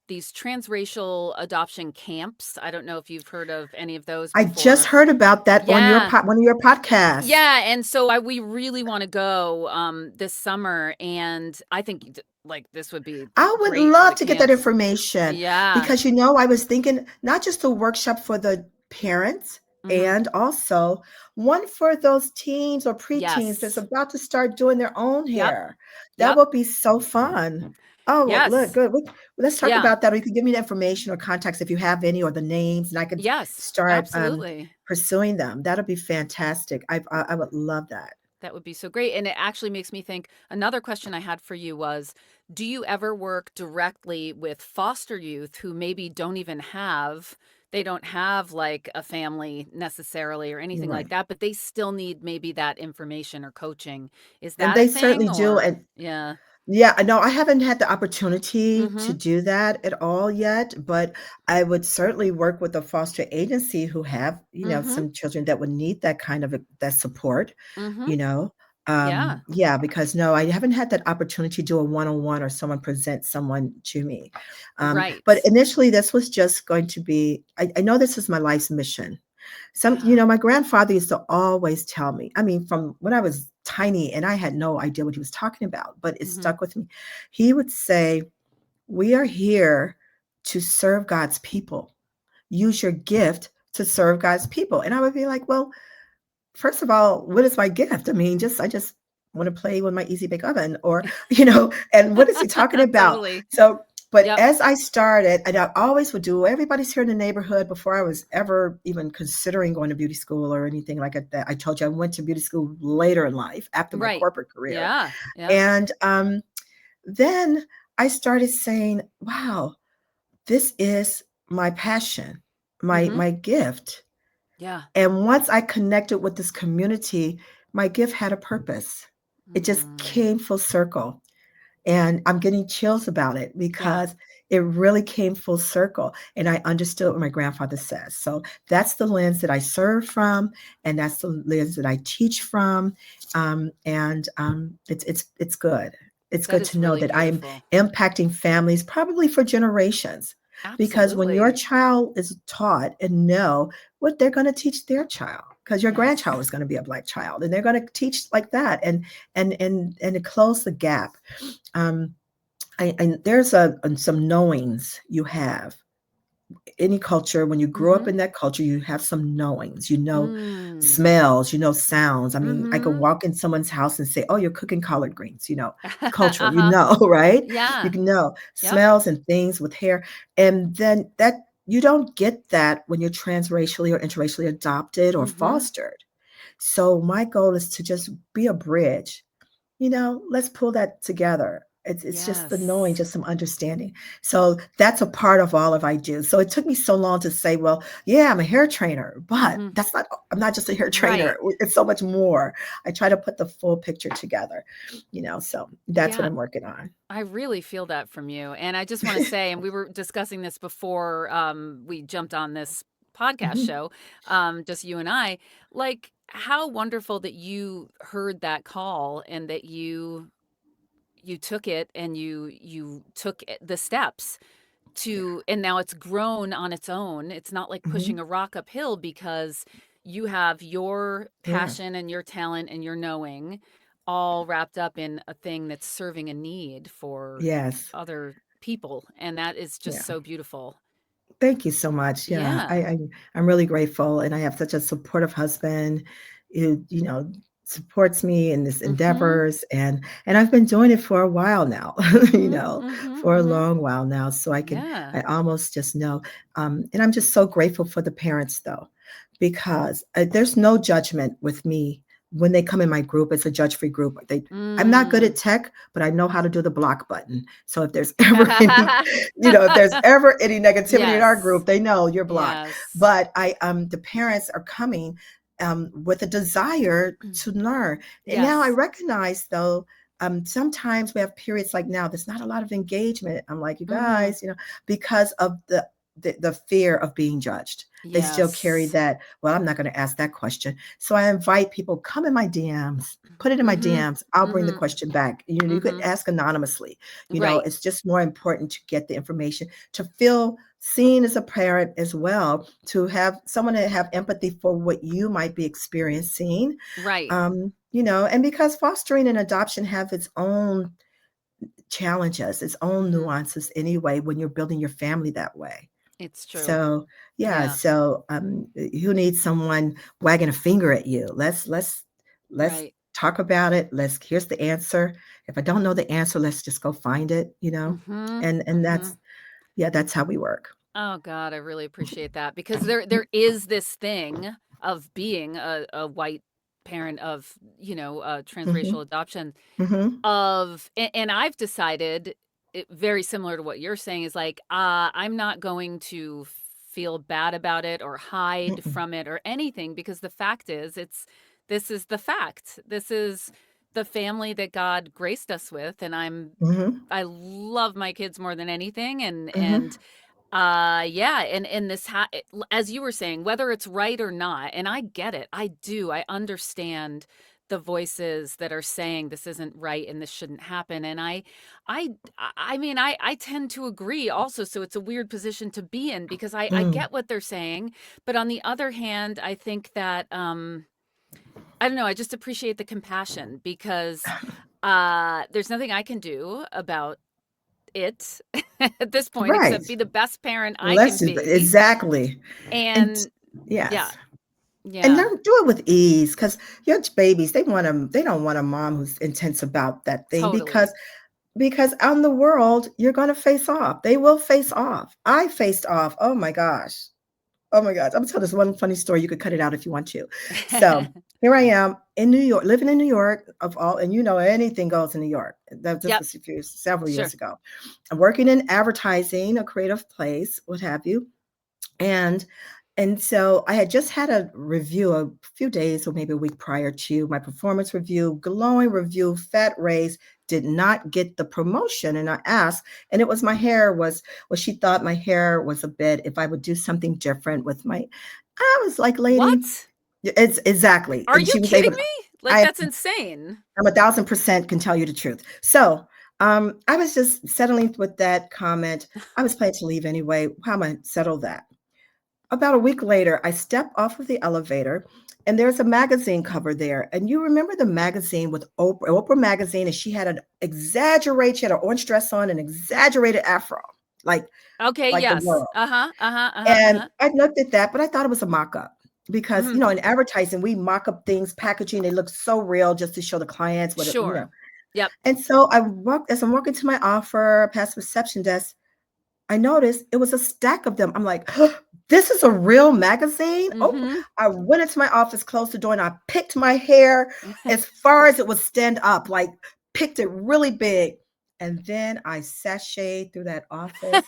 Speaker 1: these transracial adoption camps. I don't know if you've heard of any of those
Speaker 2: I just
Speaker 1: before.
Speaker 2: heard about that on
Speaker 1: Yeah.
Speaker 2: one of your podcasts.
Speaker 1: Yeah, and so we really want to go this summer, and I think like this would be
Speaker 2: I would
Speaker 1: great for
Speaker 2: love
Speaker 1: the
Speaker 2: to get that
Speaker 1: camps.
Speaker 2: information
Speaker 1: Yeah.
Speaker 2: because, I was thinking not just a workshop for the parents
Speaker 1: Mhm.
Speaker 2: and also one for those teens or preteens that's
Speaker 1: Yes.
Speaker 2: about to start doing their own
Speaker 1: Yep.
Speaker 2: hair. That
Speaker 1: Yep.
Speaker 2: would be so fun. Oh, well, look,
Speaker 1: Yes.
Speaker 2: good. Let's talk
Speaker 1: Yeah.
Speaker 2: about that. Or you can give me the information or contacts if you have any or the names, and I can
Speaker 1: Yes.
Speaker 2: start
Speaker 1: Absolutely.
Speaker 2: pursuing them. That'll be fantastic. I would love that.
Speaker 1: That would be so great. And it actually makes me think another question I had for you was, do you ever work directly with foster youth who maybe they don't have like a family necessarily or anything like
Speaker 2: Right.
Speaker 1: that, but they still need maybe that information or coaching? Is
Speaker 2: And
Speaker 1: that a
Speaker 2: they
Speaker 1: thing
Speaker 2: certainly do.
Speaker 1: or
Speaker 2: And
Speaker 1: yeah.
Speaker 2: yeah, no, I haven't had the opportunity to
Speaker 1: Mhm.
Speaker 2: do that at all yet, but I would certainly work with a foster agency who have,
Speaker 1: Mhm.
Speaker 2: some children that would need that kind of that support,
Speaker 1: Mhm.
Speaker 2: you know.
Speaker 1: Yeah.
Speaker 2: Yeah, because no, I haven't had that opportunity to do a one-on-one or someone present someone to me. But
Speaker 1: Right.
Speaker 2: initially, this was just going to be, I know this is my life's mission.
Speaker 1: Yeah.
Speaker 2: My grandfather used to always tell me, I mean, from when I was tiny and I had no idea what he was talking about, but it
Speaker 1: Mhm.
Speaker 2: stuck with me. He would say, "We are here to serve God's people. Use your gift to serve God's people." And I would be like, "Well, first of all, what is my gift? I mean, I just want to play with my easy bake oven or, and what is he talking about?"
Speaker 1: Totally.
Speaker 2: So, but
Speaker 1: Yep.
Speaker 2: as I started, and I always would do, everybody's here in the neighborhood before I was ever even considering going to beauty school or anything like that. I told you I went to beauty school later in life after my
Speaker 1: Right.
Speaker 2: corporate career.
Speaker 1: Yeah. Yeah.
Speaker 2: And then I started saying, wow, this is my passion,
Speaker 1: Mhm.
Speaker 2: my gift.
Speaker 1: Yeah.
Speaker 2: And once I connected with this community, my gift had a purpose. It just
Speaker 1: Mm.
Speaker 2: came full circle. And I'm getting chills about it
Speaker 1: Yeah.
Speaker 2: because it really came full circle. And I understood what my grandfather says. So that's the lens that I serve from, and that's the lens that I teach from. It's good. It's
Speaker 1: That
Speaker 2: good
Speaker 1: is
Speaker 2: to know
Speaker 1: really
Speaker 2: that I am
Speaker 1: beautiful.
Speaker 2: impacting families probably for generations. Because when your
Speaker 1: Absolutely.
Speaker 2: child is taught and know what they're going to teach their child, because your grandchild
Speaker 1: Yes.
Speaker 2: is going to be a Black child, and they're going to teach like that, and to close the gap. um, there's some knowings you have any culture, when you grow up
Speaker 1: Mhm.
Speaker 2: in that culture, you have some knowings,
Speaker 1: Mm.
Speaker 2: smells, sounds. I mean, I could
Speaker 1: Mhm.
Speaker 2: walk in someone's house and say, "Oh, you're cooking collard greens," cultural,
Speaker 1: Uh-huh.
Speaker 2: right? You
Speaker 1: Yeah.
Speaker 2: can know
Speaker 1: Yep.
Speaker 2: smells and things with hair. And then that you don't get that when you're transracially or interracially adopted or
Speaker 1: Mhm.
Speaker 2: fostered. So my goal is to just be a bridge. Let's pull that together. It's just the knowing,
Speaker 1: Yes.
Speaker 2: just some understanding. So that's a part of all of I do. So it took me so long to say, well, yeah, I'm a hair trainer, but
Speaker 1: Mhm.
Speaker 2: I'm not just a hair trainer.
Speaker 1: Right.
Speaker 2: It's so much more. I try to put the full picture together, so that's what
Speaker 1: Yeah.
Speaker 2: I'm working on.
Speaker 1: I really feel that from you, and I just wanna say, and we were discussing this before, we jumped on this podcast
Speaker 2: Mhm.
Speaker 1: show, just you and I, like, how wonderful that you heard that call and that you took it and you took the steps
Speaker 2: Yeah.
Speaker 1: to, and now it's grown on its own. It's not like pushing
Speaker 2: Mhm.
Speaker 1: a rock uphill because you have your
Speaker 2: Yeah.
Speaker 1: passion and your talent and your knowing all wrapped up in a thing that's serving a need for
Speaker 2: Yes.
Speaker 1: other people, and that is just
Speaker 2: Yeah.
Speaker 1: so beautiful.
Speaker 2: Thank you so much. Yeah,
Speaker 1: Yeah.
Speaker 2: I'm really grateful, and I have such a supportive husband who, supports me in this
Speaker 1: Mhm.
Speaker 2: endeavors, and I've been doing it for a while now,
Speaker 1: Mhm. Mhm.
Speaker 2: for a
Speaker 1: Mhm.
Speaker 2: long while now. So
Speaker 1: Yeah.
Speaker 2: I almost just know, and I'm just so grateful for the parents though, because there's no judgment with me when they come in my group. It's a judge-free group. I'm not good at
Speaker 1: Mm.
Speaker 2: tech, but I know how to do the block button. So if there's ever any if there's ever any negativity in our
Speaker 1: Yes.
Speaker 2: group, they know you're blocked.
Speaker 1: Yes.
Speaker 2: But the parents are coming with a desire to learn. And now I
Speaker 1: Yes.
Speaker 2: recognize though, sometimes we have periods like now, there's not a lot of engagement. I'm like, you
Speaker 1: Mhm.
Speaker 2: guys, because of the fear of being judged. They still carry
Speaker 1: Yes.
Speaker 2: that, well, I'm not going to ask that question. So I invite people, come in my DMs, put it in my
Speaker 1: Mhm.
Speaker 2: DMs. I'll bring the
Speaker 1: Mhm.
Speaker 2: question back. You could
Speaker 1: Mhm.
Speaker 2: ask anonymously.
Speaker 1: Right.
Speaker 2: It's just more important to get the information, to feel seen as a parent as well, to have someone to have empathy for what you might be experiencing.
Speaker 1: Right.
Speaker 2: And because fostering and adoption have its own challenges, its own
Speaker 1: Mhm.
Speaker 2: nuances anyway, when you're building your family that way.
Speaker 1: It's true.
Speaker 2: So yeah,
Speaker 1: Yeah.
Speaker 2: so who needs someone wagging a finger at you? Let's
Speaker 1: Right.
Speaker 2: talk about it. Here's the answer. If I don't know the answer, let's just go find it.
Speaker 1: Mhm.
Speaker 2: And
Speaker 1: Mhm.
Speaker 2: that's how we work.
Speaker 1: Oh god, I really appreciate that because there is this thing of being a white parent of, transracial
Speaker 2: Mhm.
Speaker 1: adoption
Speaker 2: Mhm.
Speaker 1: of, and I've decided very similar to what you're saying is like, I'm not going to feel bad about it or hide
Speaker 2: Mm-mm.
Speaker 1: from it or anything because the fact is this is the fact. This is the family that God graced us with, and
Speaker 2: Mhm.
Speaker 1: I love my kids more than anything, and
Speaker 2: Mhm.
Speaker 1: yeah, and as you were saying, whether it's right or not, and I get it. I do. I understand the voices that are saying this isn't right and this shouldn't happen. And I I mean, I tend to agree also. So it's a weird position to be in because I
Speaker 2: Mm.
Speaker 1: get what they're saying, but on the other hand, I think that I don't know, I just appreciate the compassion because there's nothing I can do about it at this point
Speaker 2: Right.
Speaker 1: except be the best parent I
Speaker 2: Let's
Speaker 1: can
Speaker 2: do that.
Speaker 1: be.
Speaker 2: Exactly. And
Speaker 1: And yeah,
Speaker 2: yes. And
Speaker 1: yeah,
Speaker 2: learn do it with ease, because your babies, they don't want a mom who's intense about that thing, because
Speaker 1: totally.
Speaker 2: on the world, you're gonna face off. They will face off. I faced off. Oh my gosh. Oh my gosh. I'm gonna tell this one funny story. You could cut it out if you want to. So here I am in New York, living in New York of all, and anything goes in New York. This
Speaker 1: Yep,
Speaker 2: was several
Speaker 1: sure.
Speaker 2: years ago. I'm working in advertising, a creative place, what have you. And so I had just had a review a few days or maybe a week prior to my performance review, glowing review, fat raise, did not get the promotion. And I asked, and it was my hair was she thought my hair was a bit, if I would do something different with I was like, lady,
Speaker 1: What?
Speaker 2: it's exactly.
Speaker 1: Are
Speaker 2: And
Speaker 1: you
Speaker 2: she was
Speaker 1: kidding
Speaker 2: able
Speaker 1: me? Like,
Speaker 2: I
Speaker 1: that's insane.
Speaker 2: I'm 1,000% can tell you the truth. So I was just settling with that comment. I was planning to leave anyway. How am I settle that? About a week later, I step off of the elevator and there's a magazine cover there. And you remember the magazine with Oprah magazine, and she had she had an orange dress on, an exaggerated afro. like
Speaker 1: Okay,
Speaker 2: like the
Speaker 1: yes.
Speaker 2: world.
Speaker 1: Uh-huh, uh-huh, uh-huh,
Speaker 2: And
Speaker 1: uh-huh.
Speaker 2: I looked at that, but I thought it was a mock-up because,
Speaker 1: Mhm.
Speaker 2: in advertising, we mock up things, packaging, they look so real just to show the clients what it.
Speaker 1: Sure. Yep.
Speaker 2: And so as I'm walking to my offer past the reception desk, I noticed it was a stack of them. I'm like, this is a real magazine? Oh,
Speaker 1: Mhm.
Speaker 2: I went into my office, closed the door, and I picked my hair as far as it would stand up, like picked it really big. And then I sashayed through that office.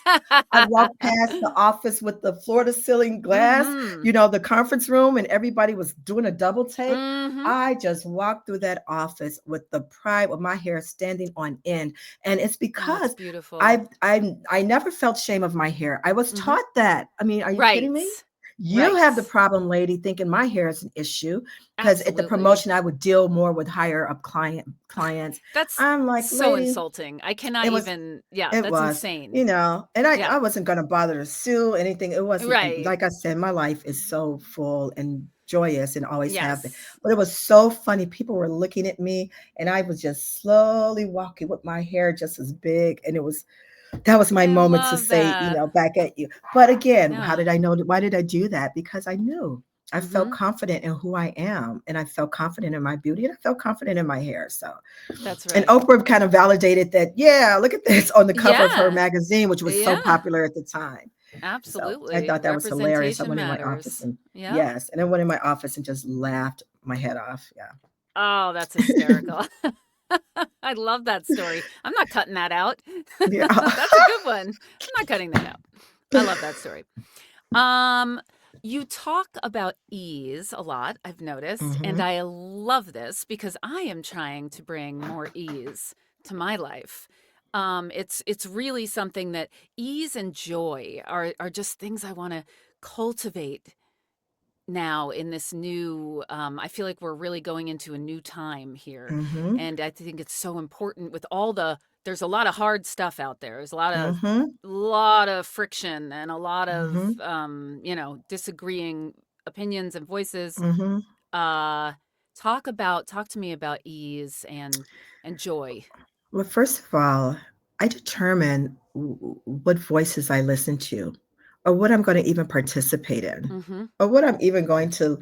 Speaker 2: I walked past the office with the floor to ceiling glass,
Speaker 1: Mhm.
Speaker 2: the conference room, and everybody was doing a double take.
Speaker 1: Mhm.
Speaker 2: I just walked through that office with the pride of my hair standing on end. And it's
Speaker 1: Oh, it's
Speaker 2: because
Speaker 1: beautiful.
Speaker 2: I never felt shame of my hair. I was
Speaker 1: Mhm.
Speaker 2: taught that. I mean, are you kidding
Speaker 1: Right.
Speaker 2: me? You
Speaker 1: Right.
Speaker 2: have the problem, lady, thinking my hair is an issue because at the
Speaker 1: Absolutely.
Speaker 2: promotion I would deal more with higher up clients.
Speaker 1: That's
Speaker 2: I'm like,
Speaker 1: so
Speaker 2: lady,
Speaker 1: insulting. I cannot
Speaker 2: it was
Speaker 1: even yeah,
Speaker 2: it
Speaker 1: that's
Speaker 2: was,
Speaker 1: insane.
Speaker 2: and I
Speaker 1: Yeah.
Speaker 2: I wasn't gonna bother to sue anything. It wasn't
Speaker 1: Right.
Speaker 2: like I said, my life is so full and joyous and always have been.
Speaker 1: Yes.
Speaker 2: But it was so funny. People were looking at me and I was just slowly walking with my hair just as big. And that was my
Speaker 1: I
Speaker 2: moment to
Speaker 1: love
Speaker 2: say,
Speaker 1: that.
Speaker 2: back at you. But again, how
Speaker 1: Yeah.
Speaker 2: did I know? Why did I do that? Because I knew. I felt
Speaker 1: Mhm.
Speaker 2: confident in who I am, and I felt confident in my beauty, and I felt confident in my hair. So,
Speaker 1: That's
Speaker 2: and
Speaker 1: right.
Speaker 2: Oprah kind of validated that. Yeah, look at this on the cover of her
Speaker 1: Yeah.
Speaker 2: magazine, which was so
Speaker 1: Yeah.
Speaker 2: popular at the time. So I
Speaker 1: Absolutely.
Speaker 2: thought that was hilarious. I
Speaker 1: Representation
Speaker 2: went in my office
Speaker 1: matters.
Speaker 2: and
Speaker 1: Yep.
Speaker 2: yes, and I went in my office and just laughed my head off.
Speaker 1: Oh, that's hysterical. I love that story. I'm not cutting that out.
Speaker 2: Yeah,
Speaker 1: That's a good one. I'm not cutting that out. I love that story. Um, you talk about ease a lot, I've noticed, and
Speaker 2: hmm
Speaker 1: I love this because I am trying to bring more ease to my life. It's really something that ease and joy are just things I want to cultivate now in this new I feel like we're really going into a new time here,
Speaker 2: hmm
Speaker 1: and I think it's so important with all there's a lot of hard stuff out there. There's a
Speaker 2: hmm
Speaker 1: lot of friction and a lot of
Speaker 2: hmm
Speaker 1: disagreeing opinions and voices.
Speaker 2: hmm
Speaker 1: uh talk to me about ease and joy.
Speaker 2: Well, first of all, I determine what voices I listen to, or what I'm going to even participate in,
Speaker 1: Mhm.
Speaker 2: or what I'm even going to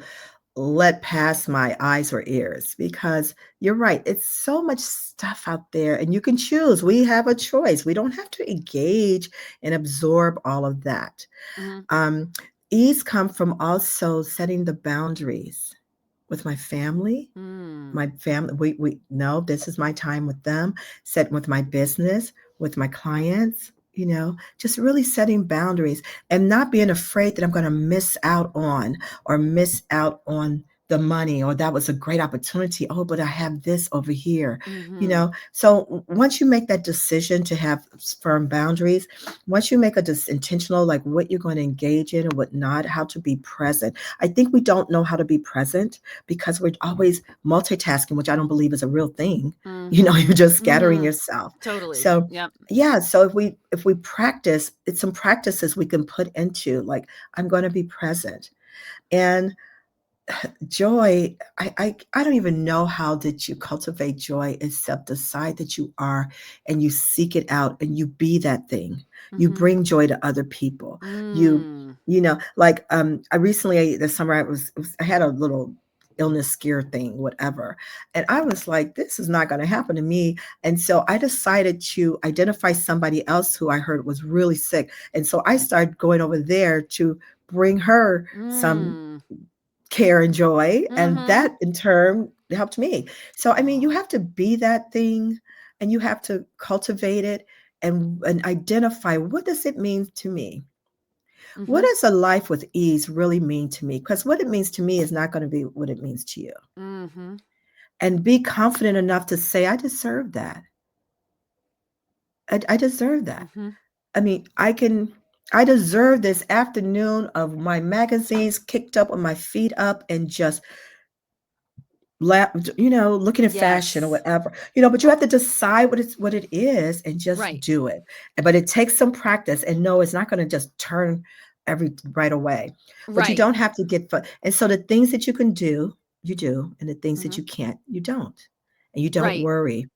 Speaker 2: let pass my eyes or ears. Because you're right, it's so much stuff out there, and you can choose. We have a choice. We don't have to engage and absorb all of that.
Speaker 1: Mhm.
Speaker 2: Um, Ease come from also setting the boundaries with my family.
Speaker 1: Mm.
Speaker 2: My family, we no, this is my time with them, set with my business, with my clients, just really setting boundaries and not being afraid that I'm going to miss out on or miss out on the money or that was a great opportunity. Oh, but I have this over here,
Speaker 1: Mhm.
Speaker 2: So once you make that decision to have firm boundaries, once you make a intentional, like what you're going to engage in and what not, how to be present. I think we don't know how to be present because we're always multitasking, which I don't believe is a real thing. You're
Speaker 1: Mhm.
Speaker 2: just scattering
Speaker 1: Mhm.
Speaker 2: yourself.
Speaker 1: Totally.
Speaker 2: So
Speaker 1: Yep.
Speaker 2: yeah, so if we practice, it's some practices we can put into like I'm going to be present. And joy, I don't even know how did you cultivate joy except decide that you are and you seek it out and you be that thing. You
Speaker 1: Mhm.
Speaker 2: bring joy to other people. You
Speaker 1: Mm.
Speaker 2: like I recently this summer I had a little illness scare thing, whatever. And I was like, this is not going to happen to me. And so I decided to identify somebody else who I heard was really sick. And so I started going over there to bring her some
Speaker 1: Mm.
Speaker 2: care and joy, and
Speaker 1: Mhm.
Speaker 2: that in turn helped me. So I mean, you
Speaker 1: Oh.
Speaker 2: have to be that thing and you have to cultivate it and identify what does it mean to me? What
Speaker 1: Mhm.
Speaker 2: does a life with ease really mean to me? Because what it means to me is not going to be what it means to you.
Speaker 1: Mhm.
Speaker 2: And be confident enough to say, I deserve that. I deserve that.
Speaker 1: Mhm.
Speaker 2: I mean, I deserve this afternoon of my magazines kicked up with my feet up and just looking at fashion or
Speaker 1: Yes.
Speaker 2: whatever, but you have to decide what it is and just
Speaker 1: Right.
Speaker 2: do it. But it takes some practice and no, it's not going to just turn every right away. But you
Speaker 1: Right.
Speaker 2: don't have to get and so the things that you can do, you do, and the things that
Speaker 1: Mhm.
Speaker 2: you can't, you don't. And you don't
Speaker 1: Right.
Speaker 2: worry.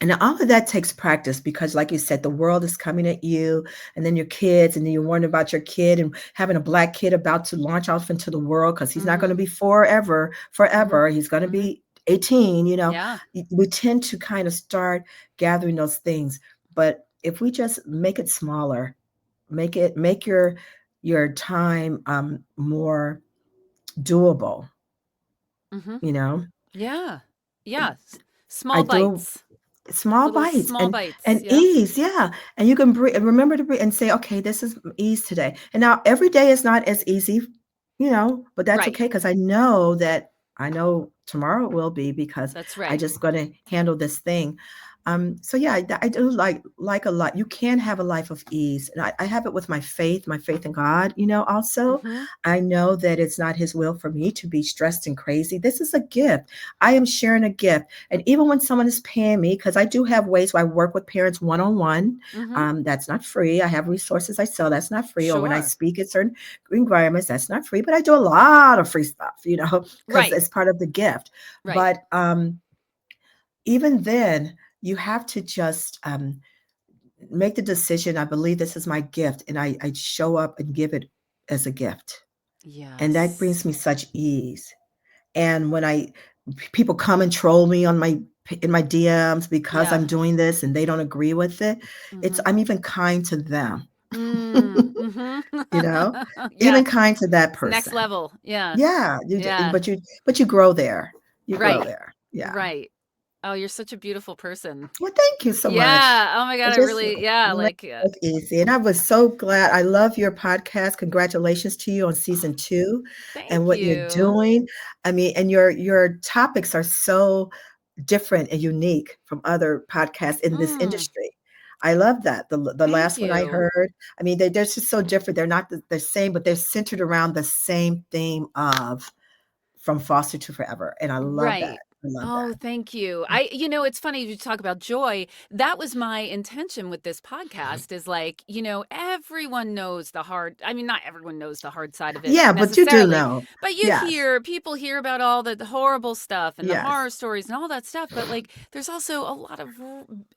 Speaker 2: And all of that takes practice because, like you said, the world is coming at you, and then your kids, and then you're worrying about your kid and having a black kid about to launch off into the world because he's not going to
Speaker 1: Mhm.
Speaker 2: be forever,
Speaker 1: Mhm.
Speaker 2: forever. He's going to
Speaker 1: Mhm.
Speaker 2: be 18, you know.
Speaker 1: Yeah.
Speaker 2: We tend to kind of start gathering those things. But if we just make it smaller, make your time more doable,
Speaker 1: Mhm.
Speaker 2: you know.
Speaker 1: Yeah. Yeah.
Speaker 2: I
Speaker 1: Small
Speaker 2: do
Speaker 1: bites.
Speaker 2: small
Speaker 1: Little
Speaker 2: bites
Speaker 1: small
Speaker 2: and
Speaker 1: bites. Yep.
Speaker 2: ease, yeah, and you can breathe and remember to breathe and say, "Okay, this is ease today." And now every day is not as easy, but that's
Speaker 1: Right.
Speaker 2: okay because I know tomorrow will be because
Speaker 1: That's
Speaker 2: I
Speaker 1: right.
Speaker 2: just gonna handle this thing. So yeah, I do like a lot. You can have a life of ease, and I have it with my faith in God, also.
Speaker 1: Mhm.
Speaker 2: I know that it's not his will for me to be stressed and crazy. This is a gift. I am sharing a gift. And even when someone is paying me, because I do have ways where I work with parents one on one,
Speaker 1: Mhm.
Speaker 2: that's not free. I have resources I sell, that's not free. Or when I
Speaker 1: Sure.
Speaker 2: speak at certain environments, that's not free. But I do a lot of free stuff, because
Speaker 1: Right.
Speaker 2: it's part of the gift.
Speaker 1: Right.
Speaker 2: But even then, you have to just make the decision. I believe this is my gift, and I show up and give it as a gift. And that brings
Speaker 1: Yes.
Speaker 2: me such ease. And when people come and troll me in my DMs because
Speaker 1: Yeah.
Speaker 2: I'm doing this and they don't agree with it,
Speaker 1: Mhm.
Speaker 2: I'm even kind to them.
Speaker 1: Mhm.
Speaker 2: you know,
Speaker 1: Yeah.
Speaker 2: even kind to that
Speaker 1: It's next
Speaker 2: person.
Speaker 1: level. Yeah.
Speaker 2: Yeah,
Speaker 1: Yeah.
Speaker 2: but you grow there. You grow
Speaker 1: Right.
Speaker 2: there. Yeah.
Speaker 1: Right. Oh, you're such a beautiful person.
Speaker 2: Well, thank you so much.
Speaker 1: Yeah. Oh my God.
Speaker 2: It
Speaker 1: I
Speaker 2: just
Speaker 1: really, yeah.
Speaker 2: made
Speaker 1: Like,
Speaker 2: it look easy. And I was so glad. I love your podcast. Congratulations to you on
Speaker 1: oh,
Speaker 2: season 2 and
Speaker 1: thank
Speaker 2: what you're
Speaker 1: you.
Speaker 2: doing. I mean, and your topics are so different and unique from other podcasts in this
Speaker 1: Mm,
Speaker 2: industry. I love that. The
Speaker 1: thank
Speaker 2: last one I
Speaker 1: you.
Speaker 2: heard, I mean, they're just so different. They're not the same, but they're centered around the same theme of from foster to forever. And I love that.
Speaker 1: Right.
Speaker 2: I love
Speaker 1: Oh,
Speaker 2: that.
Speaker 1: thank you. It's funny you talk about joy. That was my intention with this podcast is like, everyone knows I mean, not everyone knows the hard side of it
Speaker 2: Yeah, but you do
Speaker 1: necessarily,
Speaker 2: know.
Speaker 1: but
Speaker 2: Yes.
Speaker 1: people hear about all the horrible stuff and the
Speaker 2: Yes.
Speaker 1: horror stories and all that stuff. But like, there's also a lot of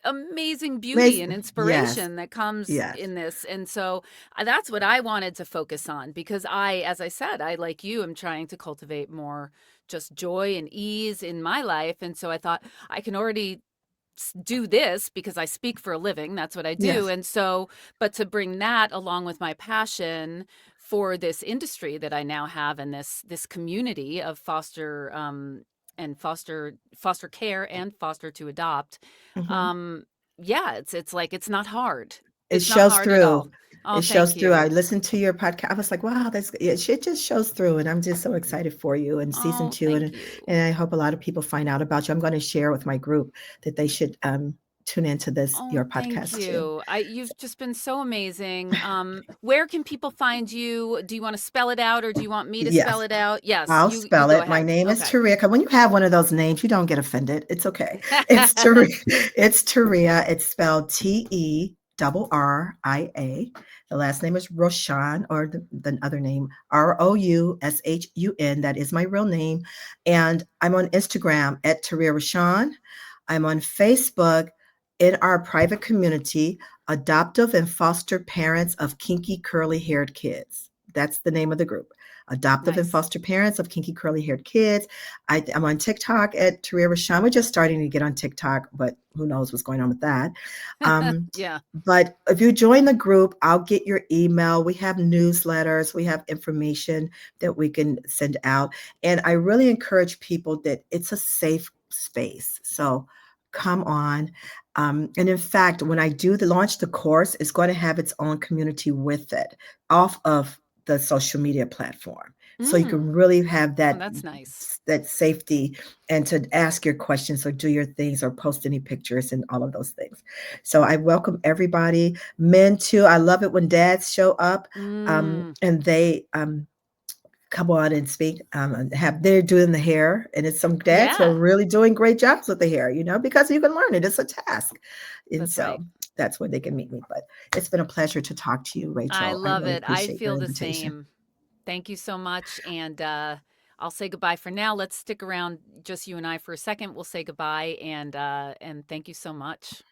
Speaker 1: amazing beauty and
Speaker 2: Yes.
Speaker 1: inspiration that comes
Speaker 2: Yes.
Speaker 1: in this. And so that's what I wanted to focus on because as I said, I, like you, am trying to cultivate more just joy and ease in my life. And so I thought I can already do this because I speak for a living. That's what I do.
Speaker 2: Yes.
Speaker 1: And so, but to bring that along with my passion for this industry that I now have and this community of and foster care and foster to adopt.
Speaker 2: Mhm.
Speaker 1: Um, yeah, it's like it's not hard.
Speaker 2: It
Speaker 1: It's not
Speaker 2: shows
Speaker 1: hard at
Speaker 2: through.
Speaker 1: all. Oh,
Speaker 2: It shows
Speaker 1: thank
Speaker 2: through. I
Speaker 1: you.
Speaker 2: listened to your podcast. I was like, wow, it just shows through. And I'm just so excited for you in season
Speaker 1: Oh,
Speaker 2: 2.
Speaker 1: thank
Speaker 2: And
Speaker 1: you.
Speaker 2: and I hope a lot of people find out about you. I'm going to share with my group that they should tune into
Speaker 1: Oh,
Speaker 2: your
Speaker 1: thank
Speaker 2: podcast too.
Speaker 1: you. You've just been so amazing. Where can people find you? Do you want to spell it out or do you want me to spell
Speaker 2: Yes,
Speaker 1: it out? Yes,
Speaker 2: I'll
Speaker 1: you
Speaker 2: spell
Speaker 1: go
Speaker 2: it. My
Speaker 1: ahead.
Speaker 2: name is
Speaker 1: Okay.
Speaker 2: Terria. When you have one of those names, you don't get offended. It's okay. It's Terria. It's Terria. It's spelled Terria. The last name is Roushun, or the other name Roushun. That is my real name. And I'm on Instagram at Terria Rashawn. I'm on Facebook in our private community, Adoptive and Foster Parents of Kinky Curly Haired Kids. That's the name of the group. Adoptive and
Speaker 1: Nice.
Speaker 2: foster parents of kinky curly haired kids. I'm on TikTok at Terria Rashawn. We're just starting to get on TikTok, but who knows what's going on with that. Um,
Speaker 1: Yeah.
Speaker 2: but if you join the group, I'll get your email. We have newsletters, we have information that we can send out. And I really encourage people that it's a safe space. So come on. And in fact, when I do launch the course, it's going to have its own community with it off of the social media platform. So you can
Speaker 1: Mm.
Speaker 2: really have
Speaker 1: Oh, that's nice.
Speaker 2: that safety and to ask your questions or do your things or post any pictures and all of those things. So I welcome everybody, men too. I love it when dads show up
Speaker 1: Mm.
Speaker 2: and they come on and speak. And have they're doing the hair, and it's some dads who are
Speaker 1: Yeah,
Speaker 2: really doing great jobs with the hair, because you can learn it. It's a task, and
Speaker 1: that's
Speaker 2: so
Speaker 1: right.
Speaker 2: that's where they can meet me. But it's been a pleasure to talk to you,
Speaker 1: I
Speaker 2: Rachel. I
Speaker 1: love
Speaker 2: really
Speaker 1: it. I
Speaker 2: appreciate your
Speaker 1: feel the
Speaker 2: invitation.
Speaker 1: same. Thank you so much. And I'll say goodbye for now. Let's stick around, just you and I, for a second. We'll say goodbye, and thank you so much.